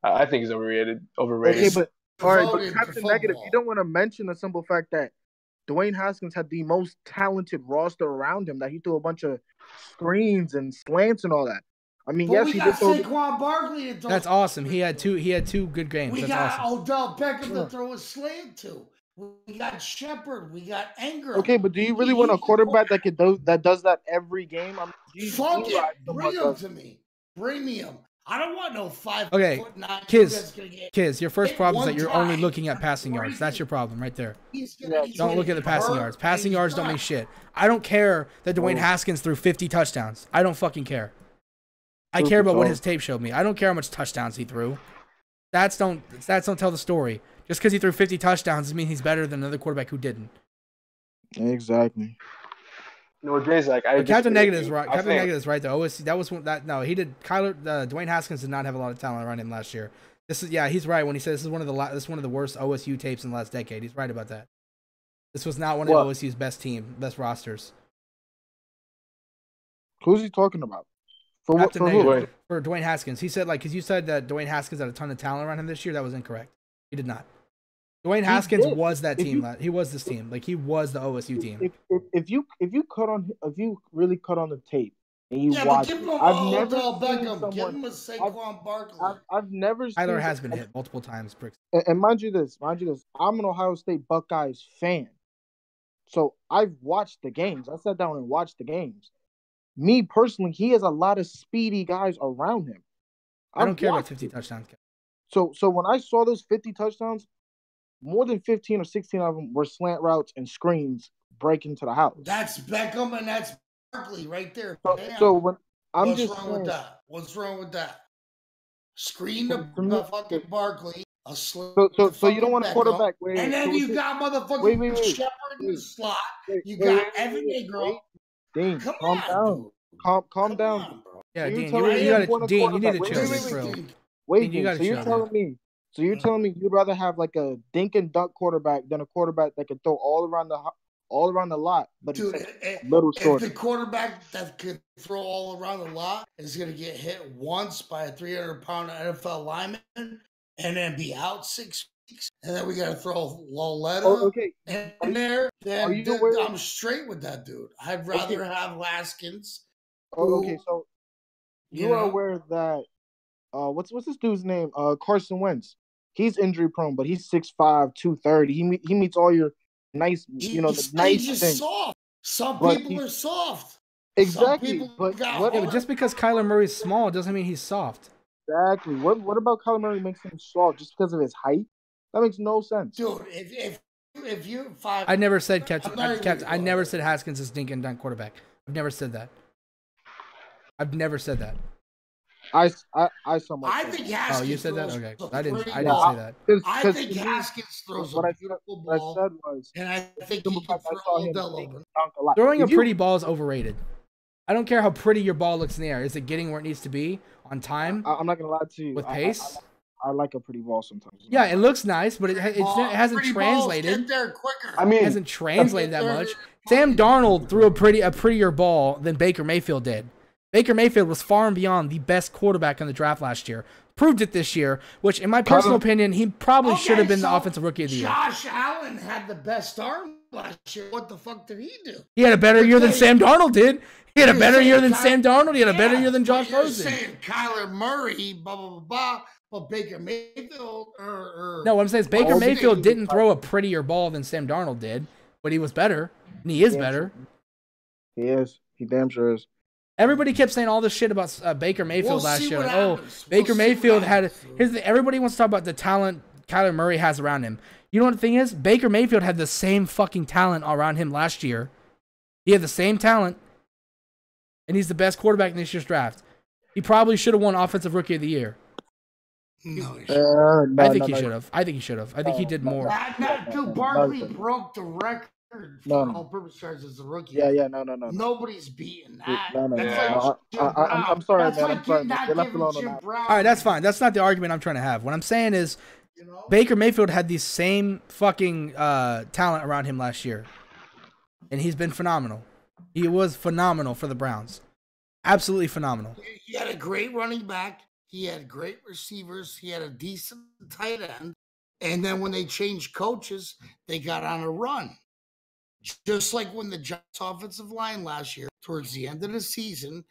[SPEAKER 4] I think he's overrated.
[SPEAKER 2] Okay, but all right, but
[SPEAKER 3] Voted for
[SPEAKER 2] Captain Negative,
[SPEAKER 3] football.
[SPEAKER 2] you don't want to mention the simple fact that Dwayne Haskins had the most talented roster around him, that he threw a bunch of screens and slants and all that. I mean,
[SPEAKER 3] But
[SPEAKER 2] yes,
[SPEAKER 3] we
[SPEAKER 2] he
[SPEAKER 3] got
[SPEAKER 2] did throw.
[SPEAKER 3] Saquon Barkley to throw.
[SPEAKER 1] That's awesome. He had two good games.
[SPEAKER 3] We
[SPEAKER 1] That's
[SPEAKER 3] got
[SPEAKER 1] awesome.
[SPEAKER 3] Odell Beckham to throw a slant to. We got Shepard. We got Ingram.
[SPEAKER 2] Okay, but do you really want a quarterback that does that every game? I mean,
[SPEAKER 3] Fuck
[SPEAKER 2] Eli
[SPEAKER 3] it. Bring him to me. Bring me him. I don't want no 5'9"
[SPEAKER 1] Okay,
[SPEAKER 3] dude that's gonna get
[SPEAKER 1] Kiz, your first
[SPEAKER 3] hit
[SPEAKER 1] problem is
[SPEAKER 3] one
[SPEAKER 1] that you're only
[SPEAKER 3] time.
[SPEAKER 1] looking at passing yards. That's your problem right there.
[SPEAKER 3] he's
[SPEAKER 2] Yeah,
[SPEAKER 3] gonna, he's
[SPEAKER 1] Don't
[SPEAKER 3] gonna
[SPEAKER 1] look at the
[SPEAKER 3] get
[SPEAKER 1] passing
[SPEAKER 3] hurt,
[SPEAKER 1] yards.
[SPEAKER 3] and
[SPEAKER 1] Passing
[SPEAKER 3] he's
[SPEAKER 1] yards don't
[SPEAKER 3] done.
[SPEAKER 1] mean shit. I don't care that Dwayne Haskins threw 50 touchdowns. I don't fucking care. I care about what his tape showed me. I don't care how much touchdowns he threw. Stats don't tell the story. Just because he threw 50 touchdowns doesn't mean he's better than another quarterback who didn't.
[SPEAKER 2] Exactly.
[SPEAKER 4] No, Jay's like
[SPEAKER 1] But Captain Negative is right. Captain Negative is right though. He did. Dwayne Haskins did not have a lot of talent around him last year. He's right when he says this is one of the worst OSU tapes in the last decade. He's right about that. This was not one of OSU's best rosters.
[SPEAKER 2] Who's he talking about? For
[SPEAKER 1] Captain
[SPEAKER 2] who?
[SPEAKER 1] Negative, for Dwayne Haskins. He said because you said that Dwayne Haskins had a ton of talent around him this year. That was incorrect. He did not. Dwayne Haskins was that team. He was this team. Like he was the OSU team.
[SPEAKER 2] If you really cut on the tape and you
[SPEAKER 3] Yeah,
[SPEAKER 2] watch,
[SPEAKER 3] but give him
[SPEAKER 2] I've never
[SPEAKER 3] Odell
[SPEAKER 2] seen
[SPEAKER 3] Beckham. Give him
[SPEAKER 2] someone.
[SPEAKER 3] a Saquon Barkley.
[SPEAKER 2] I've never.
[SPEAKER 1] Tyler
[SPEAKER 2] seen
[SPEAKER 1] has been hit multiple times. Bricks.
[SPEAKER 2] And mind you this, I'm an Ohio State Buckeyes fan, so I've watched the games. I sat down and watched the games. Me personally, he has a lot of speedy guys around him.
[SPEAKER 1] I don't care about 50 touchdowns.
[SPEAKER 2] So when I saw those 50 touchdowns, more than 15 or 16 of them were slant routes and screens breaking to the house.
[SPEAKER 3] That's Beckham and that's Barkley right there.
[SPEAKER 2] So when I'm
[SPEAKER 3] What's
[SPEAKER 2] just
[SPEAKER 3] wrong
[SPEAKER 2] saying,
[SPEAKER 3] with that? What's wrong with that? Screen
[SPEAKER 2] To
[SPEAKER 3] the
[SPEAKER 2] me-
[SPEAKER 3] fucking Barkley. A slant
[SPEAKER 2] so you don't want a quarterback. Wait,
[SPEAKER 3] and then
[SPEAKER 2] so
[SPEAKER 3] you got motherfucking
[SPEAKER 2] wait.
[SPEAKER 3] Shepard in the
[SPEAKER 2] Wait.
[SPEAKER 3] slot.
[SPEAKER 2] wait,
[SPEAKER 3] You
[SPEAKER 2] wait,
[SPEAKER 3] got
[SPEAKER 2] wait,
[SPEAKER 3] Evan
[SPEAKER 2] wait,
[SPEAKER 3] Ingram.
[SPEAKER 2] Dean,
[SPEAKER 3] Come
[SPEAKER 2] calm
[SPEAKER 3] on,
[SPEAKER 2] down.
[SPEAKER 3] dude.
[SPEAKER 2] Calm
[SPEAKER 3] Come
[SPEAKER 2] down.
[SPEAKER 3] on, bro.
[SPEAKER 1] Yeah,
[SPEAKER 2] So you're
[SPEAKER 1] Dean,
[SPEAKER 2] telling me
[SPEAKER 1] you
[SPEAKER 2] want a
[SPEAKER 1] Dean, you need to
[SPEAKER 2] quarterback.
[SPEAKER 1] chill
[SPEAKER 2] Wait,
[SPEAKER 1] this,
[SPEAKER 2] wait,
[SPEAKER 1] bro.
[SPEAKER 3] Dude,
[SPEAKER 2] Wait,
[SPEAKER 1] Dean, you gotta
[SPEAKER 2] so you're
[SPEAKER 1] chill,
[SPEAKER 2] telling me. So you're telling me you'd rather have like a dink and dunk quarterback than a quarterback that can throw all around the lot, but
[SPEAKER 3] Dude,
[SPEAKER 2] it's
[SPEAKER 3] if
[SPEAKER 2] little short.
[SPEAKER 3] the quarterback that could throw all around the lot is going to get hit once by a 300-pound NFL lineman and then be out 6 weeks, and then we got to throw Loletta
[SPEAKER 2] Okay.
[SPEAKER 3] in there, then
[SPEAKER 2] you aware-
[SPEAKER 3] I'm straight with that dude. I'd rather have Laskins.
[SPEAKER 2] Okay, so you are
[SPEAKER 3] know?
[SPEAKER 2] aware that what's this dude's name? Carson Wentz. He's injury prone, but he's 6'5", 230. He meets all your nice, the nice
[SPEAKER 3] He's just
[SPEAKER 2] things.
[SPEAKER 3] soft. Some
[SPEAKER 2] But
[SPEAKER 3] people are soft.
[SPEAKER 2] Exactly.
[SPEAKER 3] Some people
[SPEAKER 2] But
[SPEAKER 3] got
[SPEAKER 2] what?
[SPEAKER 1] Yeah, but just because Kyler Murray's small doesn't mean he's soft.
[SPEAKER 2] Exactly. What about Kyler Murray makes him soft just because of his height? That makes no sense.
[SPEAKER 3] Dude, if you five,
[SPEAKER 1] I never said I
[SPEAKER 3] even
[SPEAKER 1] never said Haskins is dink and dunk quarterback. I've never said that. I've never said that.
[SPEAKER 2] I somewhat.
[SPEAKER 3] I
[SPEAKER 2] say
[SPEAKER 3] think
[SPEAKER 2] that.
[SPEAKER 3] Haskins
[SPEAKER 1] Oh, you said that?
[SPEAKER 3] throws
[SPEAKER 1] Okay.
[SPEAKER 3] a
[SPEAKER 1] I didn't
[SPEAKER 3] pretty
[SPEAKER 1] say
[SPEAKER 3] ball.
[SPEAKER 1] that.
[SPEAKER 3] I
[SPEAKER 2] Because
[SPEAKER 3] think
[SPEAKER 2] to me,
[SPEAKER 3] Haskins throws a
[SPEAKER 2] what I said,
[SPEAKER 3] beautiful
[SPEAKER 2] what I
[SPEAKER 3] ball,
[SPEAKER 2] said was
[SPEAKER 3] and I think
[SPEAKER 2] simple
[SPEAKER 3] he can
[SPEAKER 2] fact. I
[SPEAKER 3] throw
[SPEAKER 2] saw him
[SPEAKER 3] Odell
[SPEAKER 2] make
[SPEAKER 3] open.
[SPEAKER 2] dunk a lot.
[SPEAKER 1] Throwing a
[SPEAKER 2] If you
[SPEAKER 1] pretty ball is overrated. I don't care how pretty your ball looks in the air. Is it getting where it needs to be on time
[SPEAKER 2] I'm not gonna lie to you.
[SPEAKER 1] with pace?
[SPEAKER 2] I like a pretty ball sometimes.
[SPEAKER 1] Yeah, it looks nice, but it hasn't
[SPEAKER 3] Pretty balls
[SPEAKER 1] translated.
[SPEAKER 3] get there quicker.
[SPEAKER 4] I
[SPEAKER 1] It
[SPEAKER 4] mean,
[SPEAKER 1] hasn't translated that much. Sam Darnold threw a prettier ball than Baker Mayfield did. Baker Mayfield was far and beyond the best quarterback in the draft last year. Proved it this year, which, in my personal opinion, he probably should have been the offensive rookie of the year.
[SPEAKER 3] Josh Allen had the best arm last year. What the fuck did he do?
[SPEAKER 1] He had a better year than Sam Darnold did. He had a
[SPEAKER 3] You're
[SPEAKER 1] better year
[SPEAKER 3] saying
[SPEAKER 1] than Sam Darnold. He had a better year than Josh
[SPEAKER 3] but you're
[SPEAKER 1] Rosen.
[SPEAKER 3] saying Kyler Murray, blah, blah, blah, blah, but Baker Mayfield,
[SPEAKER 1] No, what I'm saying is Baker
[SPEAKER 2] Oh,
[SPEAKER 1] Mayfield
[SPEAKER 2] he-
[SPEAKER 1] didn't throw a prettier ball than Sam Darnold did, but he was better, and he is better.
[SPEAKER 2] He is. He damn sure is.
[SPEAKER 1] Everybody kept saying all this shit about Baker Mayfield
[SPEAKER 3] We'll
[SPEAKER 1] last
[SPEAKER 3] see
[SPEAKER 1] year.
[SPEAKER 3] what
[SPEAKER 1] Like,
[SPEAKER 3] happens.
[SPEAKER 1] Baker
[SPEAKER 3] We'll see
[SPEAKER 1] Mayfield
[SPEAKER 3] what
[SPEAKER 1] had.
[SPEAKER 3] happens.
[SPEAKER 1] Everybody wants to talk about the talent Kyler Murray has around him. You know what the thing is? Baker Mayfield had the same fucking talent around him last year. He had the same talent, and he's the best quarterback in this year's draft. He probably should have won Offensive Rookie of the Year.
[SPEAKER 3] No, he
[SPEAKER 1] I think he should have. I think he should have. I think he did more.
[SPEAKER 3] Dude, Barkley broke the record for all-purpose yards as a rookie.
[SPEAKER 2] Yeah, no.
[SPEAKER 3] Nobody's beating that.
[SPEAKER 2] No.
[SPEAKER 3] That's like Jim Brown.
[SPEAKER 2] I'm sorry,
[SPEAKER 3] That's
[SPEAKER 2] man.
[SPEAKER 3] like
[SPEAKER 2] I'm sorry.
[SPEAKER 3] not
[SPEAKER 2] You're left
[SPEAKER 3] giving
[SPEAKER 2] alone on
[SPEAKER 3] Jim
[SPEAKER 2] that.
[SPEAKER 3] Brown.
[SPEAKER 1] All right, that's fine. That's not the argument I'm trying to have. What I'm saying is Baker Mayfield had the same fucking talent around him last year, and he's been phenomenal. He was phenomenal for the Browns. Absolutely phenomenal.
[SPEAKER 3] He had a great running back. He had great receivers. He had a decent tight end. And then when they changed coaches, they got on a run. Just like when the Giants offensive line last year, towards the end of the season,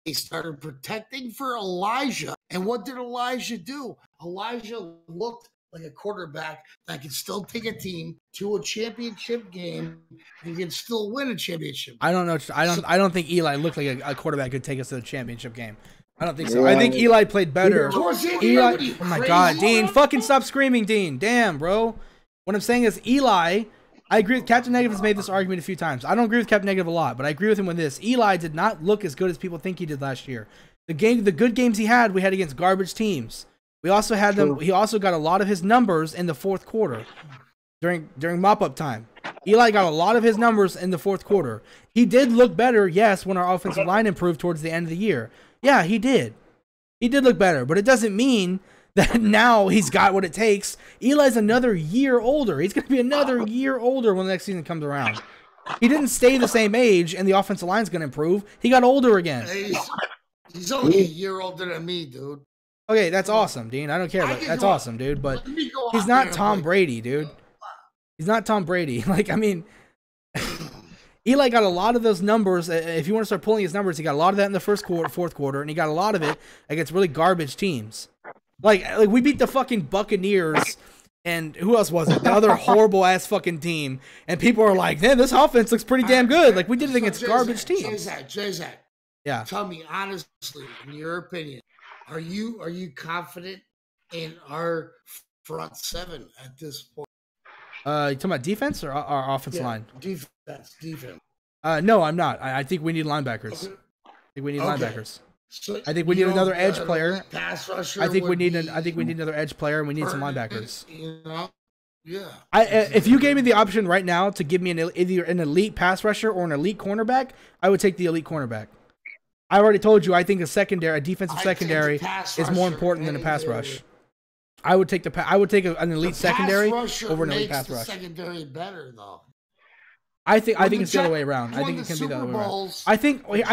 [SPEAKER 3] they started protecting for Elijah. And what did Elijah do? Elijah looked like a quarterback that could still take a team to a championship game and can still win a championship.
[SPEAKER 1] I don't know. I don't think Eli looked like a quarterback could take us to the championship game. I don't think so. I think Eli played better. Eli, oh my God, Dean, fucking stop screaming, Dean. Damn, bro. What I'm saying is Eli, I agree with Captain Negative has made this argument a few times. I don't agree with Captain Negative a lot, but I agree with him with this. Eli did not look as good as people think he did last year. The good games he had, we had against garbage teams. We also had them. He also got a lot of his numbers in the fourth quarter during mop-up time. Eli got a lot of his numbers in the fourth quarter. He did look better, yes, when our offensive line improved towards the end of the year. Yeah, he did. He did look better, but it doesn't mean that now he's got what it takes. Eli's another year older. He's going to be another year older when the next season comes around. He didn't stay the same age, and the offensive line's going to improve. He got older again.
[SPEAKER 3] He's only a year older than me, dude.
[SPEAKER 1] Okay, that's awesome, Dean. I don't care. That's awesome, dude. But he's not Tom Brady, dude. He's not Tom Brady. Like, I mean, Eli got a lot of those numbers. If you want to start pulling his numbers, he got a lot of that in the fourth quarter, and he got a lot of it against really garbage teams. Like we beat the fucking Buccaneers, and who else was it? The other horrible ass fucking team. And people are like, "Man, this offense looks pretty damn good." Like we did it against garbage teams.
[SPEAKER 3] Jay-Zach,
[SPEAKER 1] yeah.
[SPEAKER 3] Tell me honestly, in your opinion, are you confident in our front seven at this point?
[SPEAKER 1] You talking about defense or our offensive line?
[SPEAKER 3] Defense.
[SPEAKER 1] No, I'm not. I think we need linebackers.
[SPEAKER 3] Okay.
[SPEAKER 1] I think we need linebackers.
[SPEAKER 3] So
[SPEAKER 1] I think we need another edge
[SPEAKER 3] an
[SPEAKER 1] player.
[SPEAKER 3] Pass rusher
[SPEAKER 1] I think we need
[SPEAKER 3] would be
[SPEAKER 1] another edge player, and we need some linebackers.
[SPEAKER 3] You know? Yeah.
[SPEAKER 1] If you gave me the option right now to give me either an elite pass rusher or an elite cornerback, I would take the elite cornerback. I already told you I think a defensive secondary is more important than a pass rush. I would take an elite secondary over an elite pass rush.
[SPEAKER 3] Secondary better though.
[SPEAKER 1] I think it's the other way around. I think it can be the other way around. I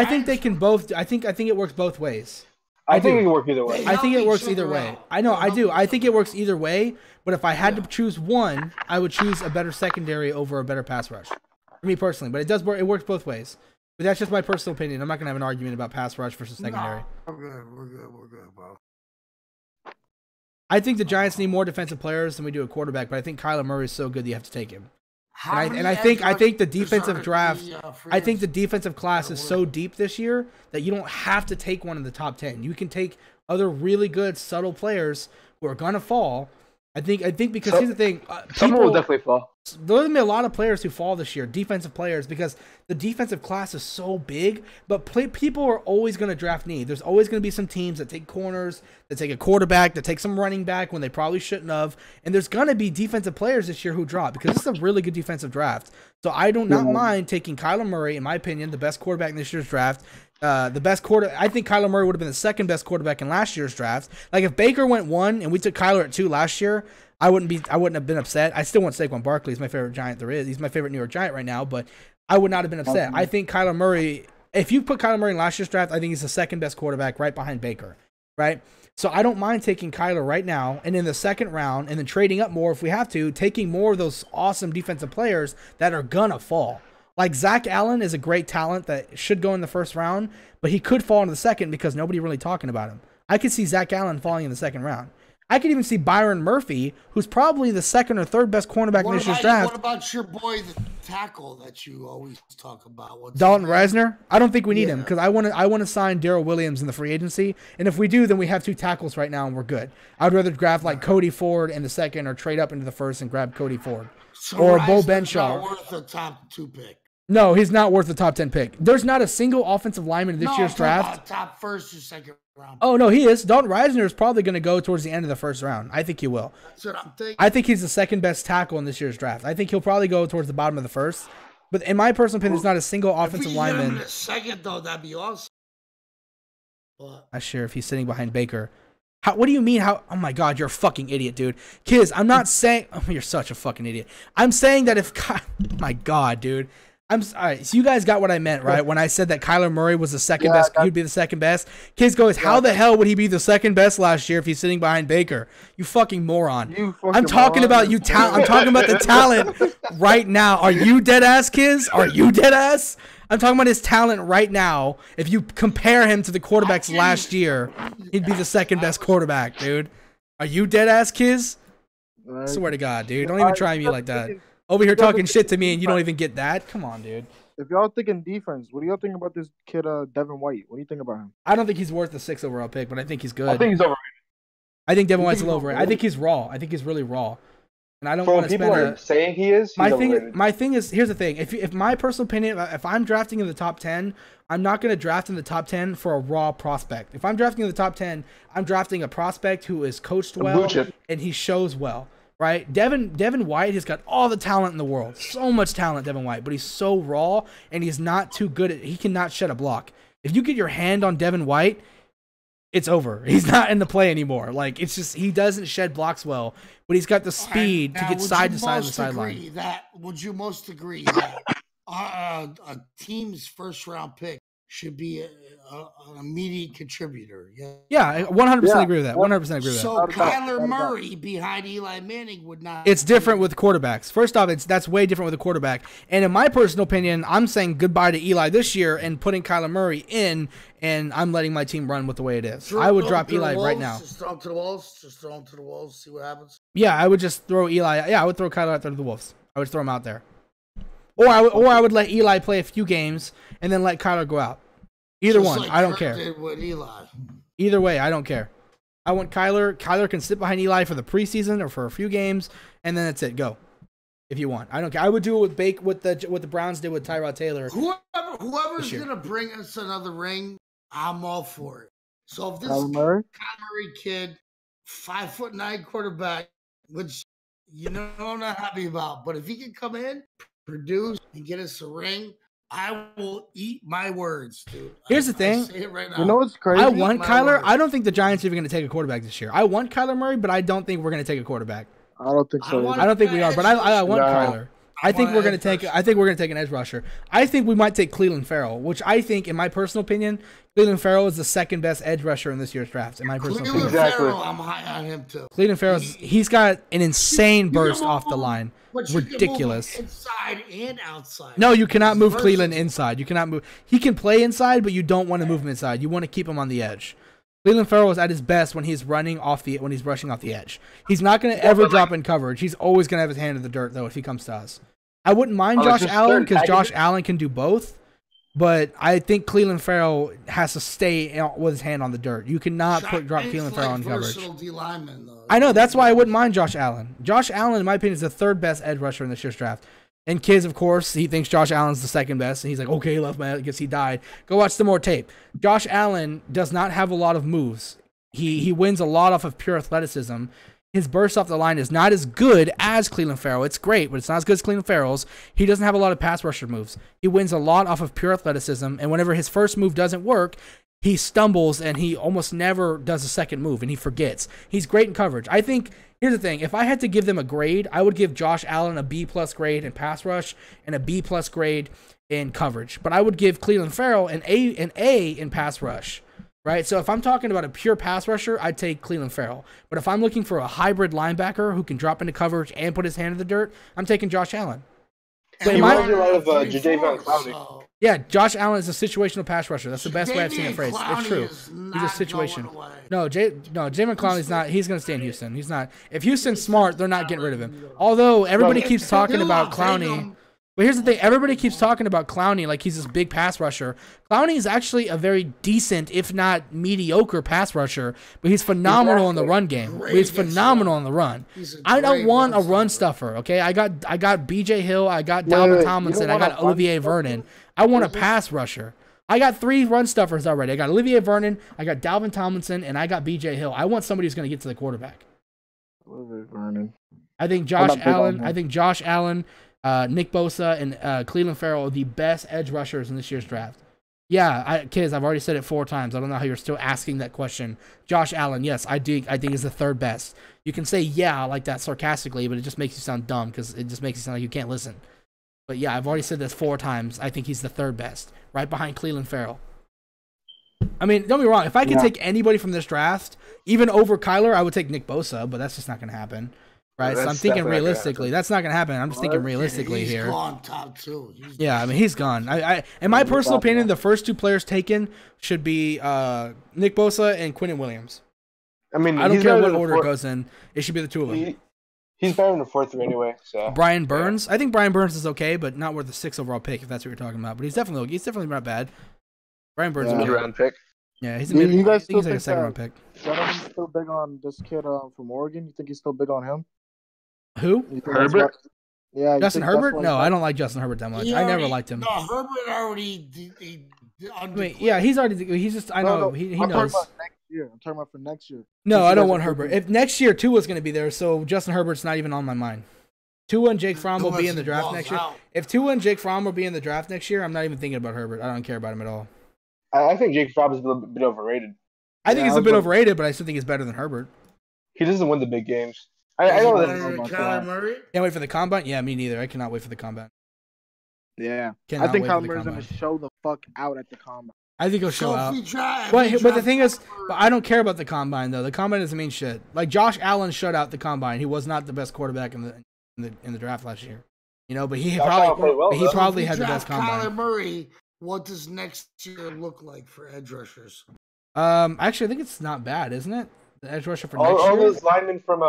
[SPEAKER 1] think they can both. I think it works both ways.
[SPEAKER 4] I think it can work either way.
[SPEAKER 1] I think it works either way. I know, I do. I think it works either way. But if I had to choose one, I would choose a better secondary over a better pass rush. For me personally, but it does work. It works both ways. But that's just my personal opinion. I'm not gonna have an argument about pass rush versus secondary.
[SPEAKER 3] No, we're good, bro.
[SPEAKER 1] I think the Giants need more defensive players than we do a quarterback, but I think Kyler Murray is so good that you have to take him. And I think the defensive draft, I think the defensive class is so deep this year that you don't have to take one in the top 10. You can take other really good subtle players who are gonna fall I think because here's the thing.
[SPEAKER 4] Someone will definitely fall.
[SPEAKER 1] There's going to be a lot of players who fall this year, defensive players, because the defensive class is so big, but people are always going to draft need. There's always going to be some teams that take corners, that take a quarterback, that take some running back when they probably shouldn't have, and there's going to be defensive players this year who drop because this is a really good defensive draft. So I do not mind taking Kyler Murray, in my opinion, the best quarterback in this year's draft. I think Kyler Murray would have been the second best quarterback in last year's draft. Like if Baker went 1 and we took Kyler at 2 last year, I wouldn't have been upset. I still want Saquon Barkley. He's my favorite Giant there is. He's my favorite New York Giant right now, but I would not have been upset. I think Kyler Murray, if you put Kyler Murray in last year's draft, I think he's the second best quarterback right behind Baker, right? So I don't mind taking Kyler right now and in the second round and then trading up more if we have to, taking more of those awesome defensive players that are going to fall. Like Zach Allen is a great talent that should go in the first round, but he could fall in the second because nobody really talking about him. I could see Zach Allen falling in the second round. I could even see Byron Murphy, who's probably the second or third best cornerback in this year's draft.
[SPEAKER 3] What about your boy, the tackle that you always talk about?
[SPEAKER 1] Dalton Reisner? I don't think we need him because I want to sign Darrell Williams in the free agency. And if we do, then we have 2 tackles right now and we're good. I'd rather draft like Cody Ford in the second or trade up into the first and grab Cody Ford.
[SPEAKER 3] So
[SPEAKER 1] or
[SPEAKER 3] Reisner's
[SPEAKER 1] Bo Benshaw.
[SPEAKER 3] not worth a top 2 pick.
[SPEAKER 1] No, he's not worth the top 10 pick. There's not a single offensive lineman in this year's draft.
[SPEAKER 3] Top first or second round.
[SPEAKER 1] Oh, no, he is. Dalton Reisner is probably going to go towards the end of the first round. I think he will.
[SPEAKER 3] That's what I'm thinking.
[SPEAKER 1] I think he's the second best tackle in this year's draft. I think he'll probably go towards the bottom of the first. But in my personal opinion, there's not a single offensive lineman.
[SPEAKER 3] If we get him in a second, though, that'd be awesome. But
[SPEAKER 1] Not sure if he's sitting behind Baker. What do you mean? Oh my God, you're a fucking idiot, dude. Kiz, I'm not saying. Oh, you're such a fucking idiot. I'm saying that if. Oh my God, dude. All right, so you guys got what I meant, right? When I said that Kyler Murray was the second best, he'd be the second best. Kids goes, how the hell would he be the second best last year if he's sitting behind Baker? You fucking moron. I'm talking about you. I'm talking about the talent right now. Are you dead ass, Kiz? Are you dead ass? I'm talking about his talent right now. If you compare him to the quarterbacks last year, he'd be the second best quarterback, dude. Are you dead ass, Kiz? I swear to God, dude. Don't even try me like that. Over here talking shit to me and you don't even get that? Come on, dude.
[SPEAKER 2] If y'all thinking defense, what do y'all think about this kid, Devin White? What do you think about him?
[SPEAKER 1] I don't think he's worth the 6th overall pick, but I think he's good.
[SPEAKER 4] I think he's overrated.
[SPEAKER 1] I think Devin White's a little overrated. I think he's raw. I think he's really raw. And I don't want to spend
[SPEAKER 4] people are saying he is.
[SPEAKER 1] My thing is, here's the thing. If my personal opinion, if I'm drafting in the top 10, I'm not going to draft in the top 10 for a raw prospect. If I'm drafting in the top 10, I'm drafting a prospect who is coached well and he shows well. Right, Devin White has got all the talent in the world, so much talent, Devin White, but he's so raw and he's not too good he cannot shed a block. If you get your hand on Devin White, it's over. He's not in the play anymore. Like it's just he doesn't shed blocks well, but he's got the speed to get side to side on the sideline.
[SPEAKER 3] Would you most agree that a team's first round pick should be an immediate contributor?
[SPEAKER 1] Yeah, I 100% agree with that. 100% agree with that.
[SPEAKER 3] So Kyler Murray behind Eli Manning would not.
[SPEAKER 1] It's different with quarterbacks. First off, that's way different with a quarterback. And in my personal opinion, I'm saying goodbye to Eli this year and putting Kyler Murray in, and I'm letting my team run with the way it is. I would drop Eli right now.
[SPEAKER 3] Just throw him to the Wolves. Just throw him to the Wolves. See what happens.
[SPEAKER 1] Yeah, I would just throw Eli. Yeah, I would throw Kyler out there to the Wolves. I would throw him out there. Or I would let Eli play a few games and then let Kyler go out. Either one, I don't care.
[SPEAKER 3] With Eli.
[SPEAKER 1] Either way, I don't care. I want Kyler. Kyler can sit behind Eli for the preseason or for a few games, and then that's it. Go, if you want. I don't care. I would do it with what the Browns did with Tyrod Taylor.
[SPEAKER 3] Whoever's gonna bring us another ring, I'm all for it. So if this Kyler Murray kid, 5'9" quarterback, which you know I'm not happy about, but if he can come in, produce, and get us a ring, I will eat my words, dude.
[SPEAKER 1] Here's the thing.
[SPEAKER 3] Say it right now.
[SPEAKER 2] You know what's crazy?
[SPEAKER 1] I want Kyler. I don't think the Giants are even going to take a quarterback this year. I want Kyler Murray, but I don't think we're going to take a quarterback.
[SPEAKER 2] I don't think so.
[SPEAKER 1] I don't think we are, but I want Kyler. I think we're going to take an edge rusher. I think we might take Cleveland Farrell, which I think, in my personal opinion, Cleveland Farrell is the second best edge rusher in this year's draft. In my personal opinion,
[SPEAKER 3] Farrell, I'm high on him too.
[SPEAKER 1] Cleveland Farrell, he's got an insane burst off the line. Ridiculous.
[SPEAKER 3] Inside and outside.
[SPEAKER 1] No, you cannot move Cleveland inside. You cannot move. He can play inside, but you don't want to move him inside. You want to keep him on the edge. Cleveland Farrell is at his best when he's rushing off the edge. He's not going to ever drop in coverage. He's always going to have his hand in the dirt though if he comes to us. I wouldn't mind Josh Allen because Josh Allen can do both, But I think Cleveland Farrell has to stay with his hand on the dirt. You cannot drop Cleveland Farrell on coverage. I know, that's why I wouldn't mind Josh Allen. Josh Allen, in my opinion, is the third best edge rusher in this year's draft. And Kiz, of course, he thinks Josh Allen's the second best. And he's like, okay, left man, because he died. Go watch some more tape. Josh Allen does not have a lot of moves. He wins a lot off of pure athleticism. His burst off the line is not as good as Cleveland Farrell. It's great, but it's not as good as Cleveland Farrell's. He doesn't have a lot of pass rusher moves. He wins a lot off of pure athleticism, and whenever his first move doesn't work, he stumbles and he almost never does a second move, and he forgets. He's great in coverage. I think, here's the thing, if I had to give them a grade, I would give Josh Allen a B+ grade in pass rush and a B+ grade in coverage. But I would give Cleveland Farrell an A in pass rush. Right, so if I'm talking about a pure pass rusher, I'd take Cleveland Farrell. But if I'm looking for a hybrid linebacker who can drop into coverage and put his hand in the dirt, I'm taking Josh Allen.
[SPEAKER 4] But he reminds me a lot of Jadeveon Clowney.
[SPEAKER 1] Yeah, Josh Allen is a situational pass rusher. That's the best way I've seen it phrased. It's true. He's a situation. No, Jadeveon Clowney's not. He's going to stay in Houston. He's not. If Houston's smart, they're not getting rid of him. Although everybody keeps talking about Clowney. But here's the thing. Everybody keeps talking about Clowney like he's this big pass rusher. Clowney is actually a very decent, if not mediocre, pass rusher. But he's phenomenal in the run game. He's phenomenal in the run. I don't want a run stuffer, okay? I got B.J. Hill. I got Dalvin Tomlinson. I got Olivier Vernon. I want a pass rusher. I got 3 run stuffers already. I got Olivier Vernon. I got Dalvin Tomlinson. And I got B.J. Hill. I want somebody who's going to get to the quarterback.
[SPEAKER 2] Olivier Vernon.
[SPEAKER 1] I think Josh Allen, Nick Bosa, and Cleveland Farrell are the best edge rushers in this year's draft. Yeah, kids, I've already said it 4 times. I don't know how you're still asking that question. Josh Allen, yes, I think is the third best. You can say yeah like that sarcastically, but it just makes you sound dumb because it just makes you sound like you can't listen. But yeah, I've already said this 4 times. I think he's the third best, right behind Cleveland Farrell. I mean, don't be wrong. If I could take anybody from this draft, even over Kyler, I would take Nick Bosa, but that's just not going to happen. Right, so I'm thinking realistically. That's not going to happen. I'm just thinking realistically here.
[SPEAKER 3] He's gone top 2.
[SPEAKER 1] Yeah, I mean, he's gone. In my personal opinion, the first 2 players taken should be Nick Bosa and Quinnen Williams.
[SPEAKER 4] I mean,
[SPEAKER 1] I don't care what order it goes in. It should be the 2 of them.
[SPEAKER 4] He's better than the 4th anyway. So
[SPEAKER 1] Brian Burns. I think Brian Burns is okay, but not worth the 6th overall pick if that's what you're talking about. But he's definitely not bad. Brian Burns is a
[SPEAKER 4] mid-round pick.
[SPEAKER 1] Yeah, he's a mid.
[SPEAKER 2] You guys
[SPEAKER 1] I think
[SPEAKER 2] still
[SPEAKER 1] he's like a second-round pick.
[SPEAKER 2] Jonathan's still big on this kid from Oregon. You think he's still big on him?
[SPEAKER 1] Who?
[SPEAKER 4] Herbert?
[SPEAKER 2] Yeah.
[SPEAKER 1] Justin Herbert? No, I don't like Justin Herbert that much. I never liked him.
[SPEAKER 3] No, Herbert already.
[SPEAKER 1] Wait, yeah, he's just. I know he knows.
[SPEAKER 2] I'm talking about next year. I'm talking about for next year.
[SPEAKER 1] No, I don't want Herbert. If next year Tua's going to be there, so Justin Herbert's not even on my mind. Tua and Jake Fromm will be in the draft next year. If Tua and Jake Fromm will be in the draft next year, I'm not even thinking about Herbert. I don't care about him at all.
[SPEAKER 4] I think Jake Fromm is a bit overrated.
[SPEAKER 1] I think he's a bit overrated, but I still think he's better than Herbert.
[SPEAKER 4] He doesn't win the big games. I know that.
[SPEAKER 1] Can't wait for the combine. Yeah, me neither. I cannot wait for the combine.
[SPEAKER 2] Yeah, I think Kyler Murray's gonna show the fuck out at the combine.
[SPEAKER 1] I think he'll show out. But the thing is, I don't care about the combine though. The combine doesn't mean shit. Like Josh Allen shut out the combine. He was not the best quarterback in the draft last year. You know, but he probably had the best combine.
[SPEAKER 3] Kyler Murray, what does next year look like for edge rushers?
[SPEAKER 1] Actually, I think it's not bad, isn't it? The edge rusher for next year.
[SPEAKER 4] All those linemen from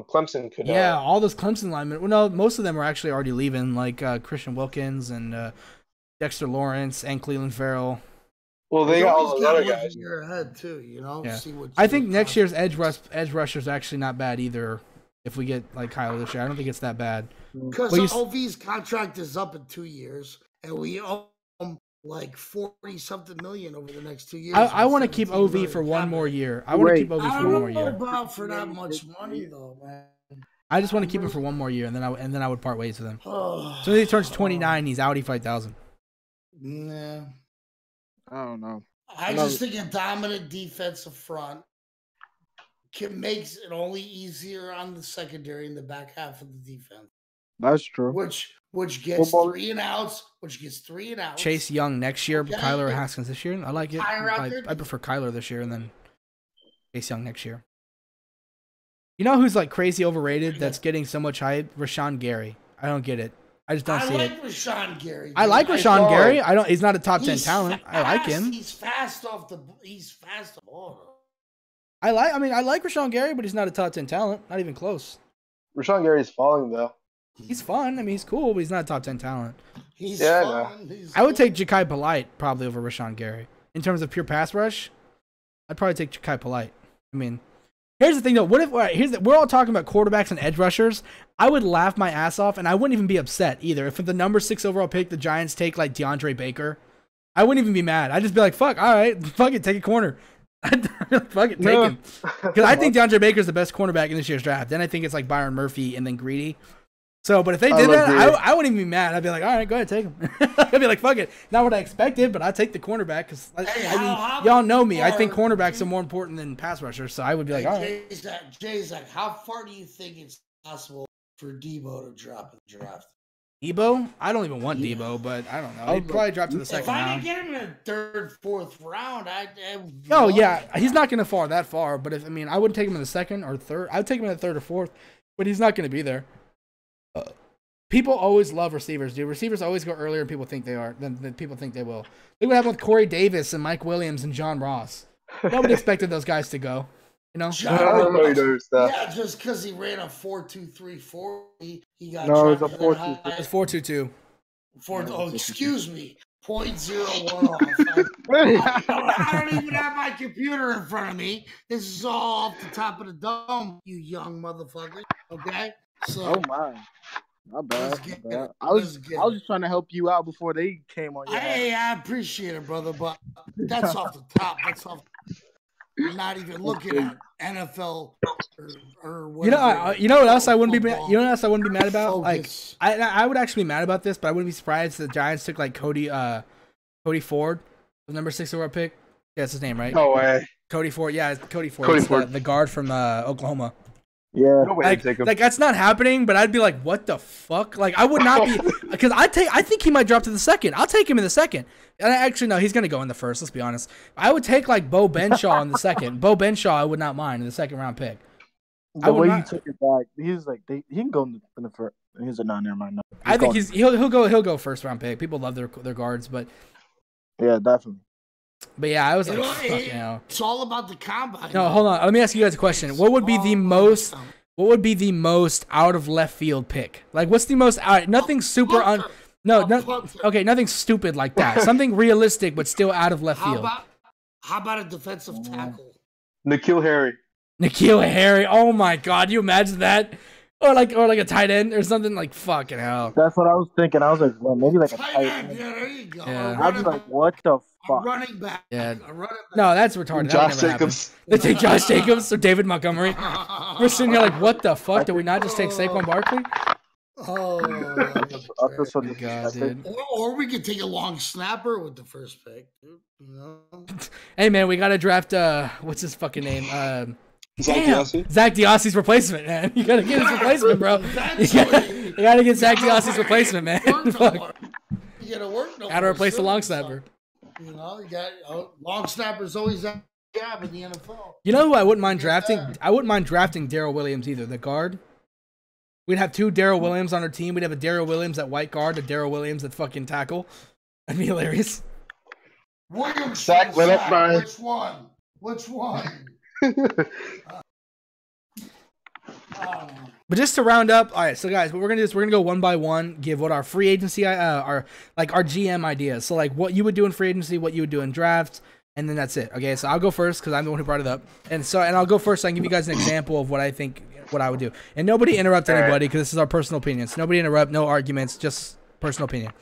[SPEAKER 4] Clemson could.
[SPEAKER 1] Yeah, all those Clemson linemen. Well, no, most of them are actually already leaving, like Christian Wilkins and Dexter Lawrence and Cleveland Farrell.
[SPEAKER 4] Well, they got all those other guys.
[SPEAKER 3] Year ahead too, you know.
[SPEAKER 1] Yeah.
[SPEAKER 3] See what
[SPEAKER 1] I think next year's edge rusher is actually not bad either. If we get like Kyler this year, I don't think it's that bad.
[SPEAKER 3] Because OV's contract is up in 2 years, and we owe him like 40-something million over the next 2 years.
[SPEAKER 1] I want to keep OV for one more year. I want to keep OV for one more year.
[SPEAKER 3] I don't know about for that much money though, man.
[SPEAKER 1] I just want to keep him for one more year, and then I would part ways with him. So he turns 29, he's out 5,000.
[SPEAKER 3] Nah,
[SPEAKER 2] I don't know.
[SPEAKER 3] I just think a dominant defensive front makes it only easier on the secondary in the back half of the defense.
[SPEAKER 2] That's true.
[SPEAKER 3] Which gets 3 and outs.
[SPEAKER 1] Chase Young next year, Kyler Haskins this year. I like it. I prefer Kyler this year and then Chase Young next year. You know who's like crazy overrated that's getting so much hype? Rashawn Gary. I don't get it. I just don't see it.
[SPEAKER 3] I like Rashawn Gary.
[SPEAKER 1] I like Rashawn Gary. He's not a top 10 talent. I like him.
[SPEAKER 3] He's fast off the ball.
[SPEAKER 1] I like Rashawn Gary, but he's not a top 10 talent. Not even close.
[SPEAKER 4] Rashawn Gary's falling though.
[SPEAKER 1] He's fun. I mean, he's cool, but he's not a top 10 talent.
[SPEAKER 3] He's
[SPEAKER 4] Yeah,
[SPEAKER 3] fun. He's
[SPEAKER 1] I would
[SPEAKER 3] good.
[SPEAKER 1] take Ja'Kai Polite probably over Rashawn Gary. In terms of pure pass rush, I'd probably take Ja'Kai Polite. I mean, here's the thing though. What if we're all talking about quarterbacks and edge rushers? I would laugh my ass off, and I wouldn't even be upset either. If for the number 6 overall pick, the Giants take like DeAndre Baker, I wouldn't even be mad. I'd just be like, fuck, all right, fuck it, take a corner. Fuck it, take him. Because I think DeAndre Baker is the best cornerback in this year's draft. Then I think it's like Byron Murphy and then Greedy. So, but if they did that, I wouldn't even be mad. I'd be like, all right, go ahead, take him. I'd be like, fuck it. Not what I expected, but I'd take the cornerback because y'all know me. I think cornerbacks are more important than pass rushers. So I would be like, all right.
[SPEAKER 3] Jay's like, how far do you think it's possible for Debo to drop in the draft?
[SPEAKER 1] Debo? I don't even want Debo, but I don't know. He'd probably drop to the second round.
[SPEAKER 3] If I didn't get him in the third, fourth round,
[SPEAKER 1] Oh yeah, he's not going to fall that far. But I wouldn't take him in the second or third. I'd take him in the third or fourth, but he's not going to be there. People always love receivers, dude. Receivers always go earlier than people think they are. Than people think they will. Look what happened with Corey Davis and Mike Williams and John Ross. Nobody expected those guys to go. You know?
[SPEAKER 3] Yeah, just because he ran a 4.23 40, he got
[SPEAKER 2] it was a
[SPEAKER 3] 4.22.
[SPEAKER 1] It's 4.22.
[SPEAKER 3] Oh, excuse me. 0.01 off. I don't even have my computer in front of me. This is all off the top of the dome, you young motherfucker. Okay? So,
[SPEAKER 2] oh my. Not bad. I was just trying to help you out before they came on your
[SPEAKER 3] Hey, I appreciate it, brother, but that's off the top. That's off. You're not even looking at NFL or whatever.
[SPEAKER 1] You know what else I wouldn't be mad. You know what else I wouldn't be mad about?
[SPEAKER 3] Focus.
[SPEAKER 1] Like I would actually be mad about this, but I wouldn't be surprised if the Giants took like Cody Ford, the number 6 overall pick. Yeah, that's his name, right?
[SPEAKER 4] No way.
[SPEAKER 1] Cody Ford. Yeah, it's Cody Ford. The guard from Oklahoma.
[SPEAKER 2] Yeah,
[SPEAKER 4] no way take him.
[SPEAKER 1] Like that's not happening, but I'd be like, what the fuck? Like I would not be, because I think he might drop to the second. I'll take him in the second. And actually, no, he's gonna go in the first. Let's be honest. I would take like Bo Benshaw in the second. Bo Benshaw, I would not mind in the second round pick.
[SPEAKER 2] The way you took it back, he's like he can go in the first. He's a never mind. No.
[SPEAKER 1] I think he'll go first round pick. People love their guards, but
[SPEAKER 2] yeah, definitely.
[SPEAKER 1] But yeah, I was like, fuck, you know.
[SPEAKER 3] It's all about the combine.
[SPEAKER 1] No, hold on. Let me ask you guys a question. What would be the most out of left field pick? Like, what's the most out? Nothing super okay, nothing stupid like that. Something realistic, but still out of left field.
[SPEAKER 3] How about a defensive tackle?
[SPEAKER 4] N'Keal
[SPEAKER 1] Harry. Oh my God, you imagine that? Or like a tight end or something, like fucking hell.
[SPEAKER 2] That's what I was thinking. I was like, well, maybe like a tight end.
[SPEAKER 3] Yeah, there you go.
[SPEAKER 1] Yeah.
[SPEAKER 2] I'd be like, what the fuck?
[SPEAKER 3] Running back.
[SPEAKER 1] Yeah.
[SPEAKER 3] A running back.
[SPEAKER 1] No, that's retarded.
[SPEAKER 4] Josh Jacobs.
[SPEAKER 1] They take Josh Jacobs or David Montgomery. We're sitting here like, what the fuck? Did we not just take Saquon Barkley?
[SPEAKER 3] Oh,
[SPEAKER 1] God, dude.
[SPEAKER 3] Or we could take a long snapper with the first pick, dude. You know?
[SPEAKER 1] Hey man, we gotta draft what's his fucking name?
[SPEAKER 4] Zach
[SPEAKER 1] Diassi's replacement, man. You gotta get his replacement, bro. You gotta get Zach Diassi's replacement, man.
[SPEAKER 3] You gotta work.
[SPEAKER 1] Gotta replace the long snapper.
[SPEAKER 3] You know, you got long snappers always have a job in the NFL.
[SPEAKER 1] You know who I wouldn't mind drafting? I wouldn't mind drafting Darrell Williams either, the guard. We'd have 2 Darrell Williams on our team. We'd have a Darrell Williams at white guard, a Darrell Williams at fucking tackle. That'd be hilarious.
[SPEAKER 3] Williams.
[SPEAKER 4] Zach,
[SPEAKER 3] Which one?
[SPEAKER 1] But just to round up, all right. So guys, what we're gonna do is we're gonna go one by one, give what our free agency, our GM ideas. So like what you would do in free agency, what you would do in drafts, and then that's it. Okay, so I'll go first because I'm the one who brought it up, and I'll go first. So I can give you guys an example of what I think, what I would do, and nobody interrupt anybody because this is our personal opinions. Nobody interrupt, no arguments, just personal opinion.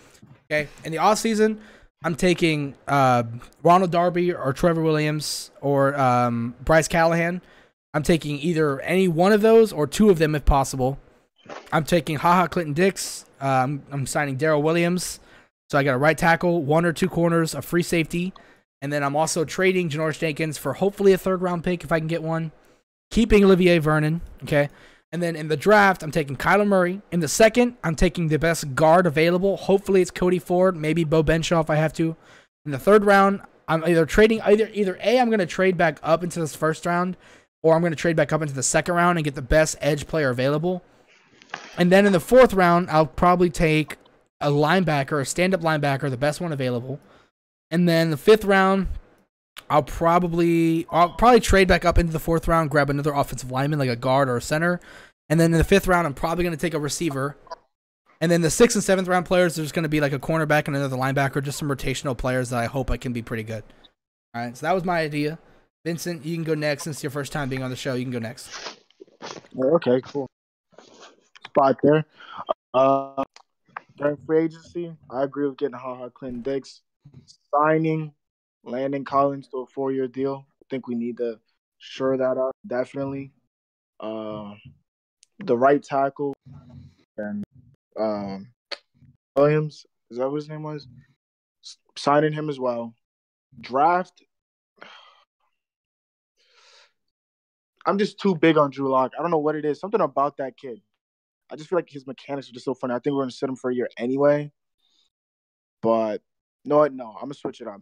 [SPEAKER 1] Okay, in the off season, I'm taking Ronald Darby or Trevor Williams or Bryce Callahan. I'm taking either any one of those or 2 of them if possible. I'm taking Clinton Dix. I'm signing Darrell Williams. So I got a right tackle, 1 or 2 corners, a free safety. And then I'm also trading Janoris Jenkins for hopefully a 3rd round pick if I can get one. Keeping Olivier Vernon. Okay. And then in the draft, I'm taking Kyler Murray. In the second, I'm taking the best guard available. Hopefully it's Cody Ford, maybe Bo Benshaw if I have to. In the 3rd round, I'm either trading either A, I'm going to trade back up into this 1st round, or I'm going to trade back up into the 2nd round and get the best edge player available. And then in the 4th round, I'll probably take a linebacker, a stand-up linebacker, the best one available. And then the 5th round, I'll probably trade back up into the 4th round, grab another offensive lineman like a guard or a center. And then in the 5th round, I'm probably going to take a receiver. And then the 6th and 7th round players, there's going to be like a cornerback and another linebacker, just some rotational players that I hope I can be pretty good. All right, so that was my idea. Vincent, you can go next since it's your first time being on the show. You can go next.
[SPEAKER 2] Okay, cool. Spot there. During free agency, I agree with getting Clinton Dix. Signing Landon Collins to a 4-year deal. I think we need to shore that up, definitely. The right tackle and Williams, is that what his name was? Signing him as well. Draft. I'm just too big on Drew Lock. I don't know what it is. Something about that kid. I just feel like his mechanics are just so funny. I think we're going to sit him for a year anyway. But no, I'm going to switch it up.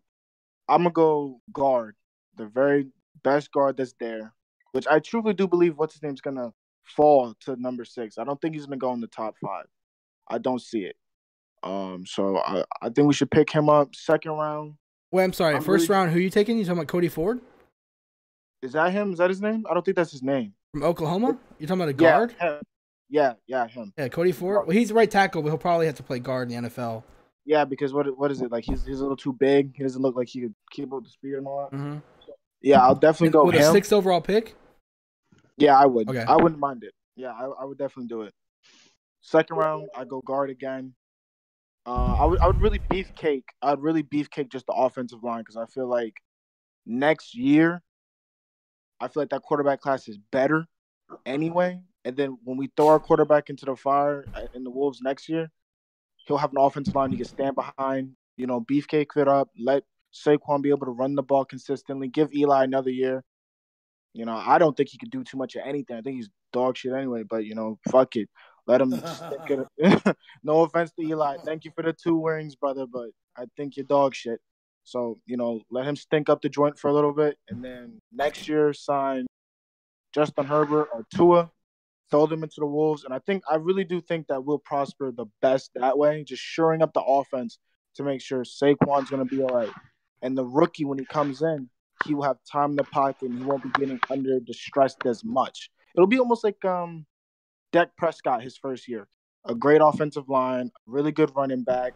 [SPEAKER 2] I'm going to go guard, the very best guard that's there, which I truly do believe what's his name's going to fall to number 6. I don't think he's going to go in the top 5. I don't see it. So I think we should pick him up 2nd round.
[SPEAKER 1] Wait, I'm sorry. First round, who are you taking? You talking about Cody Ford?
[SPEAKER 2] Is that him? Is that his name? I don't think that's his name.
[SPEAKER 1] From Oklahoma? You're talking about a guard?
[SPEAKER 2] Yeah, him.
[SPEAKER 1] Yeah, Cody Ford. Well, he's the right tackle, but he'll probably have to play guard in the NFL.
[SPEAKER 2] Yeah, because what is it? Like he's a little too big. He doesn't look like he could keep up the speed and all that.
[SPEAKER 1] Mm-hmm.
[SPEAKER 2] Yeah, I'll definitely go
[SPEAKER 1] with
[SPEAKER 2] him.
[SPEAKER 1] a 6th overall pick?
[SPEAKER 2] Yeah, I would.
[SPEAKER 1] Okay.
[SPEAKER 2] I wouldn't mind it. Yeah, I would definitely do it. 2nd round, I go guard again. I would really beefcake. I'd really beefcake just the offensive line because I feel like next year, I feel like that quarterback class is better anyway. And then when we throw our quarterback into the fire in the Wolves next year, he'll have an offensive line he can stand behind. You know, beefcake it up. Let Saquon be able to run the ball consistently. Give Eli another year. You know, I don't think he could do too much of anything. I think he's dog shit anyway. But you know, fuck it. Let him stick it. No offense to Eli. Thank you for the 2 rings, brother, but I think you're dog shit. So, you know, let him stink up the joint for a little bit. And then next year, sign Justin Herbert or Tua. Throw them into the Wolves. And I really do think that we'll prosper the best that way. Just shoring up the offense to make sure Saquon's going to be all right. And the rookie, when he comes in, he will have time in the pocket and he won't be getting under distressed as much. It'll be almost like Dak Prescott his first year. A great offensive line, really good running back,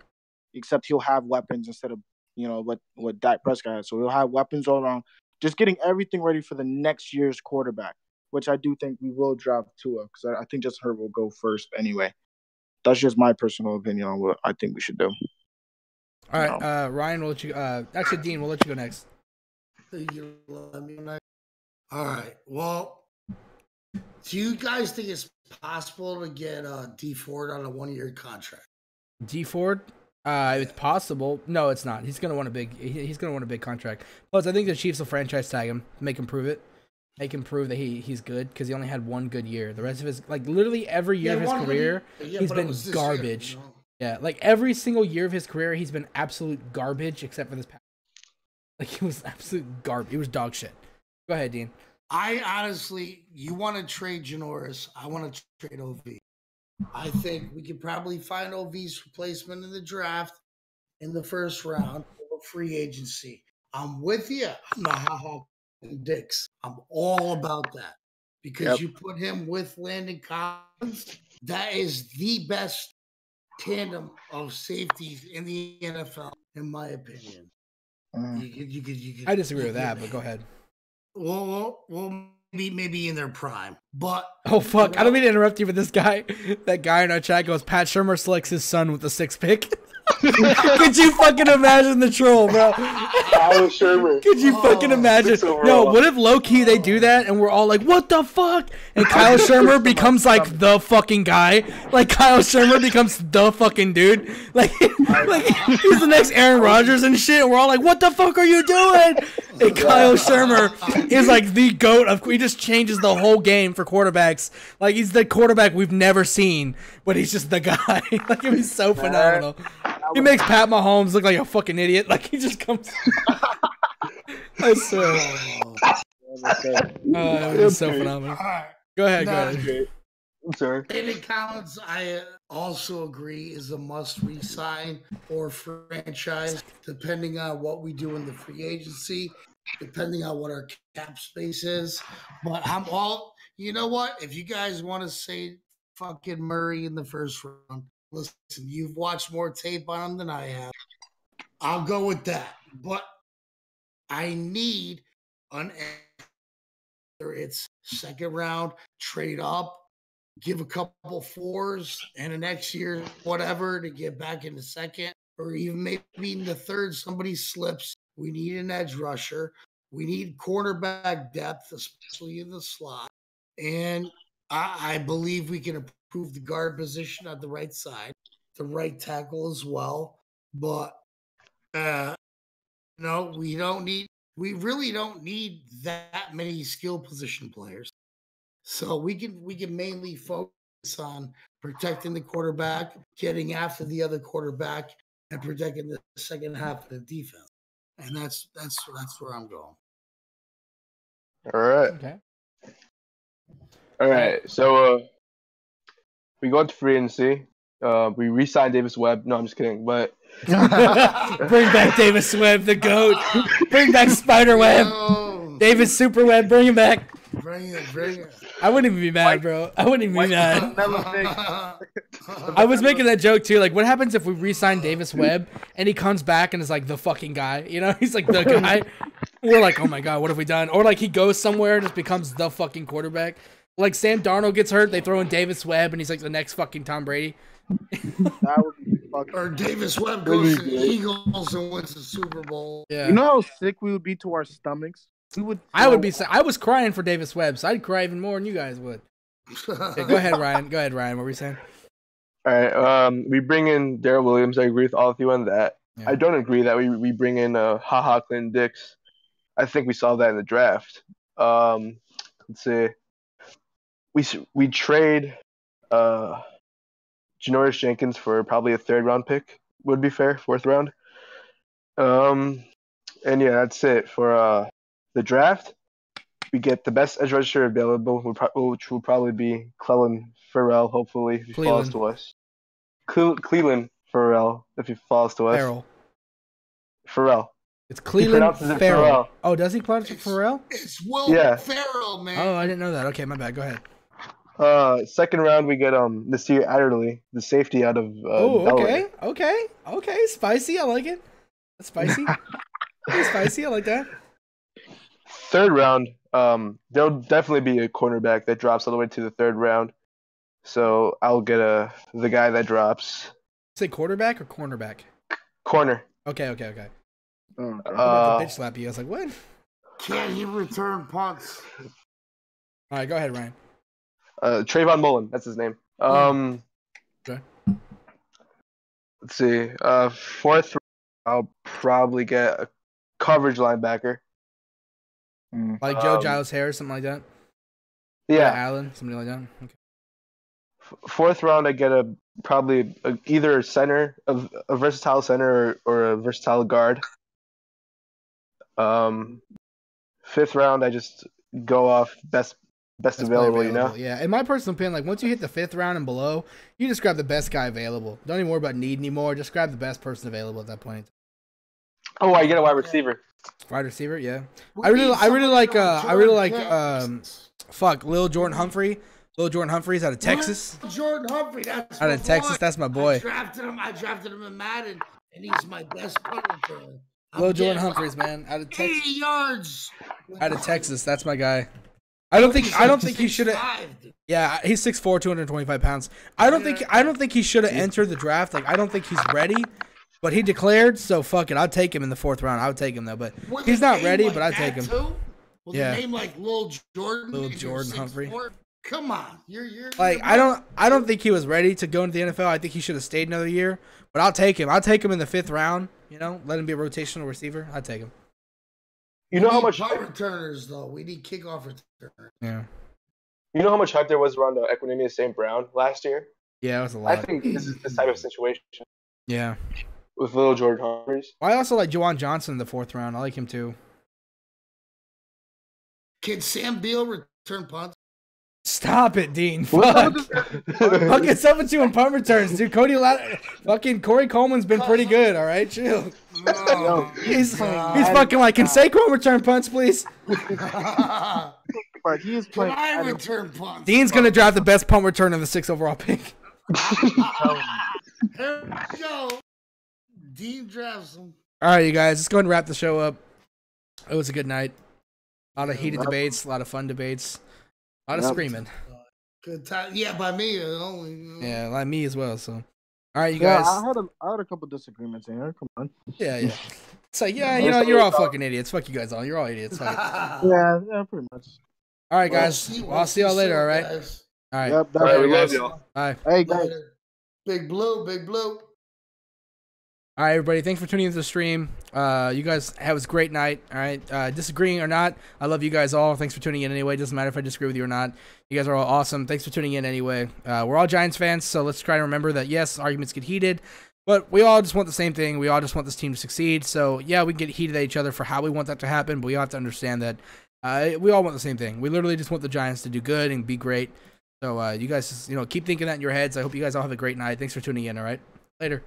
[SPEAKER 2] except he'll have weapons instead of, you know, what Dak Prescott has. So he'll have weapons all around. Just getting everything ready for the next year's quarterback, which I do think we will draft Tua because I think Justin Herbert will go first anyway. That's just my personal opinion on what I think we should do.
[SPEAKER 1] All right, Ryan, we'll let you. Actually, Dean, we'll let you go next.
[SPEAKER 3] All right. Well, do you guys think it's possible to get D Ford on a 1-year contract?
[SPEAKER 1] D Ford? It's possible. No, it's not. He's gonna want a big. He's gonna want a big contract. Plus, I think the Chiefs will franchise tag him, make him prove it, make him prove that he's good because he only had 1 good year. The rest of his, like literally every year of his career, he's been garbage. Year, you know? Yeah, like every single year of his career, he's been absolute garbage except for this past. Like he was absolute garbage. He was dog shit. Go ahead, Dean.
[SPEAKER 3] I honestly, you want to trade Janoris? I want to trade OV. I think we could probably find OV's replacement in the draft in the 1st round or free agency. I'm with you. I'm the Dix. I'm all about that because you put him with Landon Collins. That is the best tandem of safeties in the NFL, in my opinion. You could,
[SPEAKER 1] I disagree with that, but go ahead.
[SPEAKER 3] Well, maybe in their prime, but
[SPEAKER 1] oh fuck! I don't mean to interrupt you, but this guy, that guy in our chat goes, Pat Shurmur selects his son with the 6th pick. Could you fucking imagine the troll, bro?
[SPEAKER 4] Kyle Shurmur.
[SPEAKER 1] Could you fucking imagine? Yo, what if low key they do that and we're all like, what the fuck? And Kyle Shurmur becomes like the fucking guy. Like Kyle Shurmur becomes the fucking dude. Like he's the next Aaron Rodgers and shit. And we're all like, what the fuck are you doing? And Kyle Shurmur is like the GOAT of. He just changes the whole game for quarterbacks. Like he's the quarterback we've never seen, but he's just the guy. Like it was so phenomenal. He makes Pat Mahomes look like a fucking idiot. Like he just comes. I swear. It was so phenomenal.
[SPEAKER 3] Right.
[SPEAKER 1] Go ahead.
[SPEAKER 4] I'm sorry.
[SPEAKER 3] Landon Collins, I also agree, is a must re-sign or franchise, depending on what we do in the free agency, depending on what our cap space is. But I'm all, you know what? If you guys want to say fucking Murray in the 1st round, Listen, you've watched more tape on him than I have. I'll go with that. But I need an whether it's second round, trade up, give a couple fours, and the next year, whatever, to get back in the second, or even maybe in the third, somebody slips. We need an edge rusher. We need cornerback depth, especially in the slot. And I believe we can improve the guard position on the right side, the right tackle as well. But no, we really don't need that many skill position players. So we can mainly focus on protecting the quarterback, getting after the other quarterback, and protecting the second half of the defense. And that's where I'm going.
[SPEAKER 4] All right.
[SPEAKER 1] Okay.
[SPEAKER 4] All right. So we go to free agency. We re-signed Davis Webb. No, I'm just kidding. But
[SPEAKER 1] Bring back Davis Webb, the GOAT. Bring back Spider Webb. Davis Super Webb, bring him back.
[SPEAKER 3] Bring it.
[SPEAKER 1] I wouldn't even be mad, bro. I wouldn't even be mad. I was making that joke too. Like, what happens if we re-sign Davis Webb and he comes back and is like the fucking guy? You know, he's like the guy. We're like, oh my god, what have we done? Or like he goes somewhere and just becomes the fucking quarterback. Like Sam Darnold gets hurt, they throw in Davis Webb and he's like the next fucking Tom Brady.
[SPEAKER 2] That would be fucking.
[SPEAKER 3] Or Davis Webb goes to the Eagles and wins the Super Bowl.
[SPEAKER 1] Yeah.
[SPEAKER 2] You know how sick we would be to our stomachs?
[SPEAKER 1] I would be. I was crying for Davis Webb, so I'd cry even more than you guys would. Okay, go ahead, Ryan. What were you saying?
[SPEAKER 4] all right. We bring in Darrell Williams. I agree with all of you on that.
[SPEAKER 1] Yeah.
[SPEAKER 4] I don't agree that we bring in Clinton Dix. I think we saw that in the draft. Let's see. We trade Janoris Jenkins for probably a 3rd round pick. Would be fair. 4th round. And yeah, that's it for the draft. We get the best edge rusher available, which will probably be Cleveland Farrell, hopefully, if he falls to us. Cleveland Farrell, if he falls to us. Farrell.
[SPEAKER 1] It's Cleveland Farrell. Oh, does he pronounce it Farrell?
[SPEAKER 3] It's Will Farrell, man.
[SPEAKER 1] Oh, I didn't know that. Okay, my bad. Go ahead.
[SPEAKER 4] 2nd round, we get Nasir Adderley, the safety out of Delaware.
[SPEAKER 1] Okay. Spicy. I like it. That's spicy. Spicy. I like that.
[SPEAKER 4] 3rd round, there'll definitely be a cornerback that drops all the way to the 3rd round. So I'll get the guy that drops.
[SPEAKER 1] Say quarterback or cornerback?
[SPEAKER 4] Corner.
[SPEAKER 1] Okay.
[SPEAKER 2] Oh,
[SPEAKER 1] I'm about to bitch slap you. I was like, what?
[SPEAKER 3] Can he return punts?
[SPEAKER 1] All right, go ahead, Ryan.
[SPEAKER 4] Trayvon Mullen, that's his name.
[SPEAKER 1] Okay.
[SPEAKER 4] Let's see. 4th, I'll probably get a coverage linebacker.
[SPEAKER 1] Like Joe Giles Harris, something like that?
[SPEAKER 4] Yeah.
[SPEAKER 1] Allen, something like that? Okay.
[SPEAKER 4] 4th round, I get probably either a center, a versatile center or a versatile guard. 5th round, I just go off best available, you know?
[SPEAKER 1] Yeah, in my personal opinion, like once you hit the 5th round and below, you just grab the best guy available. Don't even worry about need anymore. Just grab the best person available at that point.
[SPEAKER 4] Oh, I get a wide receiver.
[SPEAKER 1] Wide receiver, yeah. I really like Lil Jordan Humphrey. Lil Jordan Humphrey's out of Texas.
[SPEAKER 3] Jordan Humphrey, that's
[SPEAKER 1] out of Texas. That's my boy.
[SPEAKER 3] I drafted him in Madden, and he's my best punt returner.
[SPEAKER 1] Lil Jordan Humphreys, man, out of Texas.
[SPEAKER 3] 80 yards.
[SPEAKER 1] Out of Texas, that's my guy. I don't think he should have. Yeah, he's 6'4", 225 pounds. I don't think he should have entered the draft. Like, I don't think he's ready. But he declared, so fuck it. I'd take him in the 4th round. I would take him though, but he's not ready. But I'd take him.
[SPEAKER 3] Yeah. A name like Lil Jordan.
[SPEAKER 1] Lil Jordan Humphrey.
[SPEAKER 3] Come on, you're
[SPEAKER 1] like I don't think he was ready to go into the NFL. I think he should have stayed another year. But I'll take him. I'll take him in the 5th round. You know, let him be a rotational receiver. I'd take him.
[SPEAKER 4] You know how much
[SPEAKER 3] punt returners though? We need kickoff returners.
[SPEAKER 1] Yeah.
[SPEAKER 4] You know how much hype there was around Equanimeous St. Brown last year?
[SPEAKER 1] Yeah, it was a lot.
[SPEAKER 4] I think this is this type of situation.
[SPEAKER 1] Yeah.
[SPEAKER 4] With Lil Jordan Humphreys.
[SPEAKER 1] I also like Juwan Johnson in the 4th round. I like him too.
[SPEAKER 3] Can Sam Beal return punts?
[SPEAKER 1] Stop it, Dean. Fuck. I'll get something to you in punt returns, dude. Fucking Corey Coleman's been pretty good, all right? Chill.
[SPEAKER 3] No,
[SPEAKER 1] he's fucking like, can Saquon return punts, please?
[SPEAKER 2] But he is playing.
[SPEAKER 3] I return punts.
[SPEAKER 1] Dean's going to draft the best punt return in the 6th overall pick.
[SPEAKER 3] Here we go. Dean drafts him.
[SPEAKER 1] All right, you guys, let's go ahead and wrap the show up. It was a good night. A lot of heated debates, a lot of fun debates, a lot of screaming.
[SPEAKER 3] Good time. Yeah, by me only.
[SPEAKER 1] Yeah, like me as well. So, all right, you
[SPEAKER 2] Yeah,
[SPEAKER 1] guys.
[SPEAKER 2] I had a couple disagreements in here. Come on.
[SPEAKER 1] Yeah. It's like, yeah, you know, you're all fucking idiots. Fuck you guys all. You're all idiots. Fuck it.
[SPEAKER 2] Yeah, pretty much.
[SPEAKER 1] All right, guys. I'll see y'all later. All right.
[SPEAKER 3] Guys.
[SPEAKER 1] All right.
[SPEAKER 2] Yep,
[SPEAKER 4] All right, we love
[SPEAKER 1] guys.
[SPEAKER 4] y'all.
[SPEAKER 1] Bye.
[SPEAKER 2] Hey guys.
[SPEAKER 3] Later. Big Blue, Big Blue.
[SPEAKER 1] All right, everybody. Thanks for tuning into the stream. You guys have a great night. All right. Disagreeing or not, I love you guys all. Thanks for tuning in anyway. Doesn't matter if I disagree with you or not. You guys are all awesome. Thanks for tuning in anyway. We're all Giants fans, so let's try to remember that, yes, arguments get heated, but we all just want the same thing. We all just want this team to succeed. So, yeah, we get heated at each other for how we want that to happen, but we all have to understand that we all want the same thing. We literally just want the Giants to do good and be great. So, you guys, just, keep thinking that in your heads. I hope you guys all have a great night. Thanks for tuning in, all right? Later.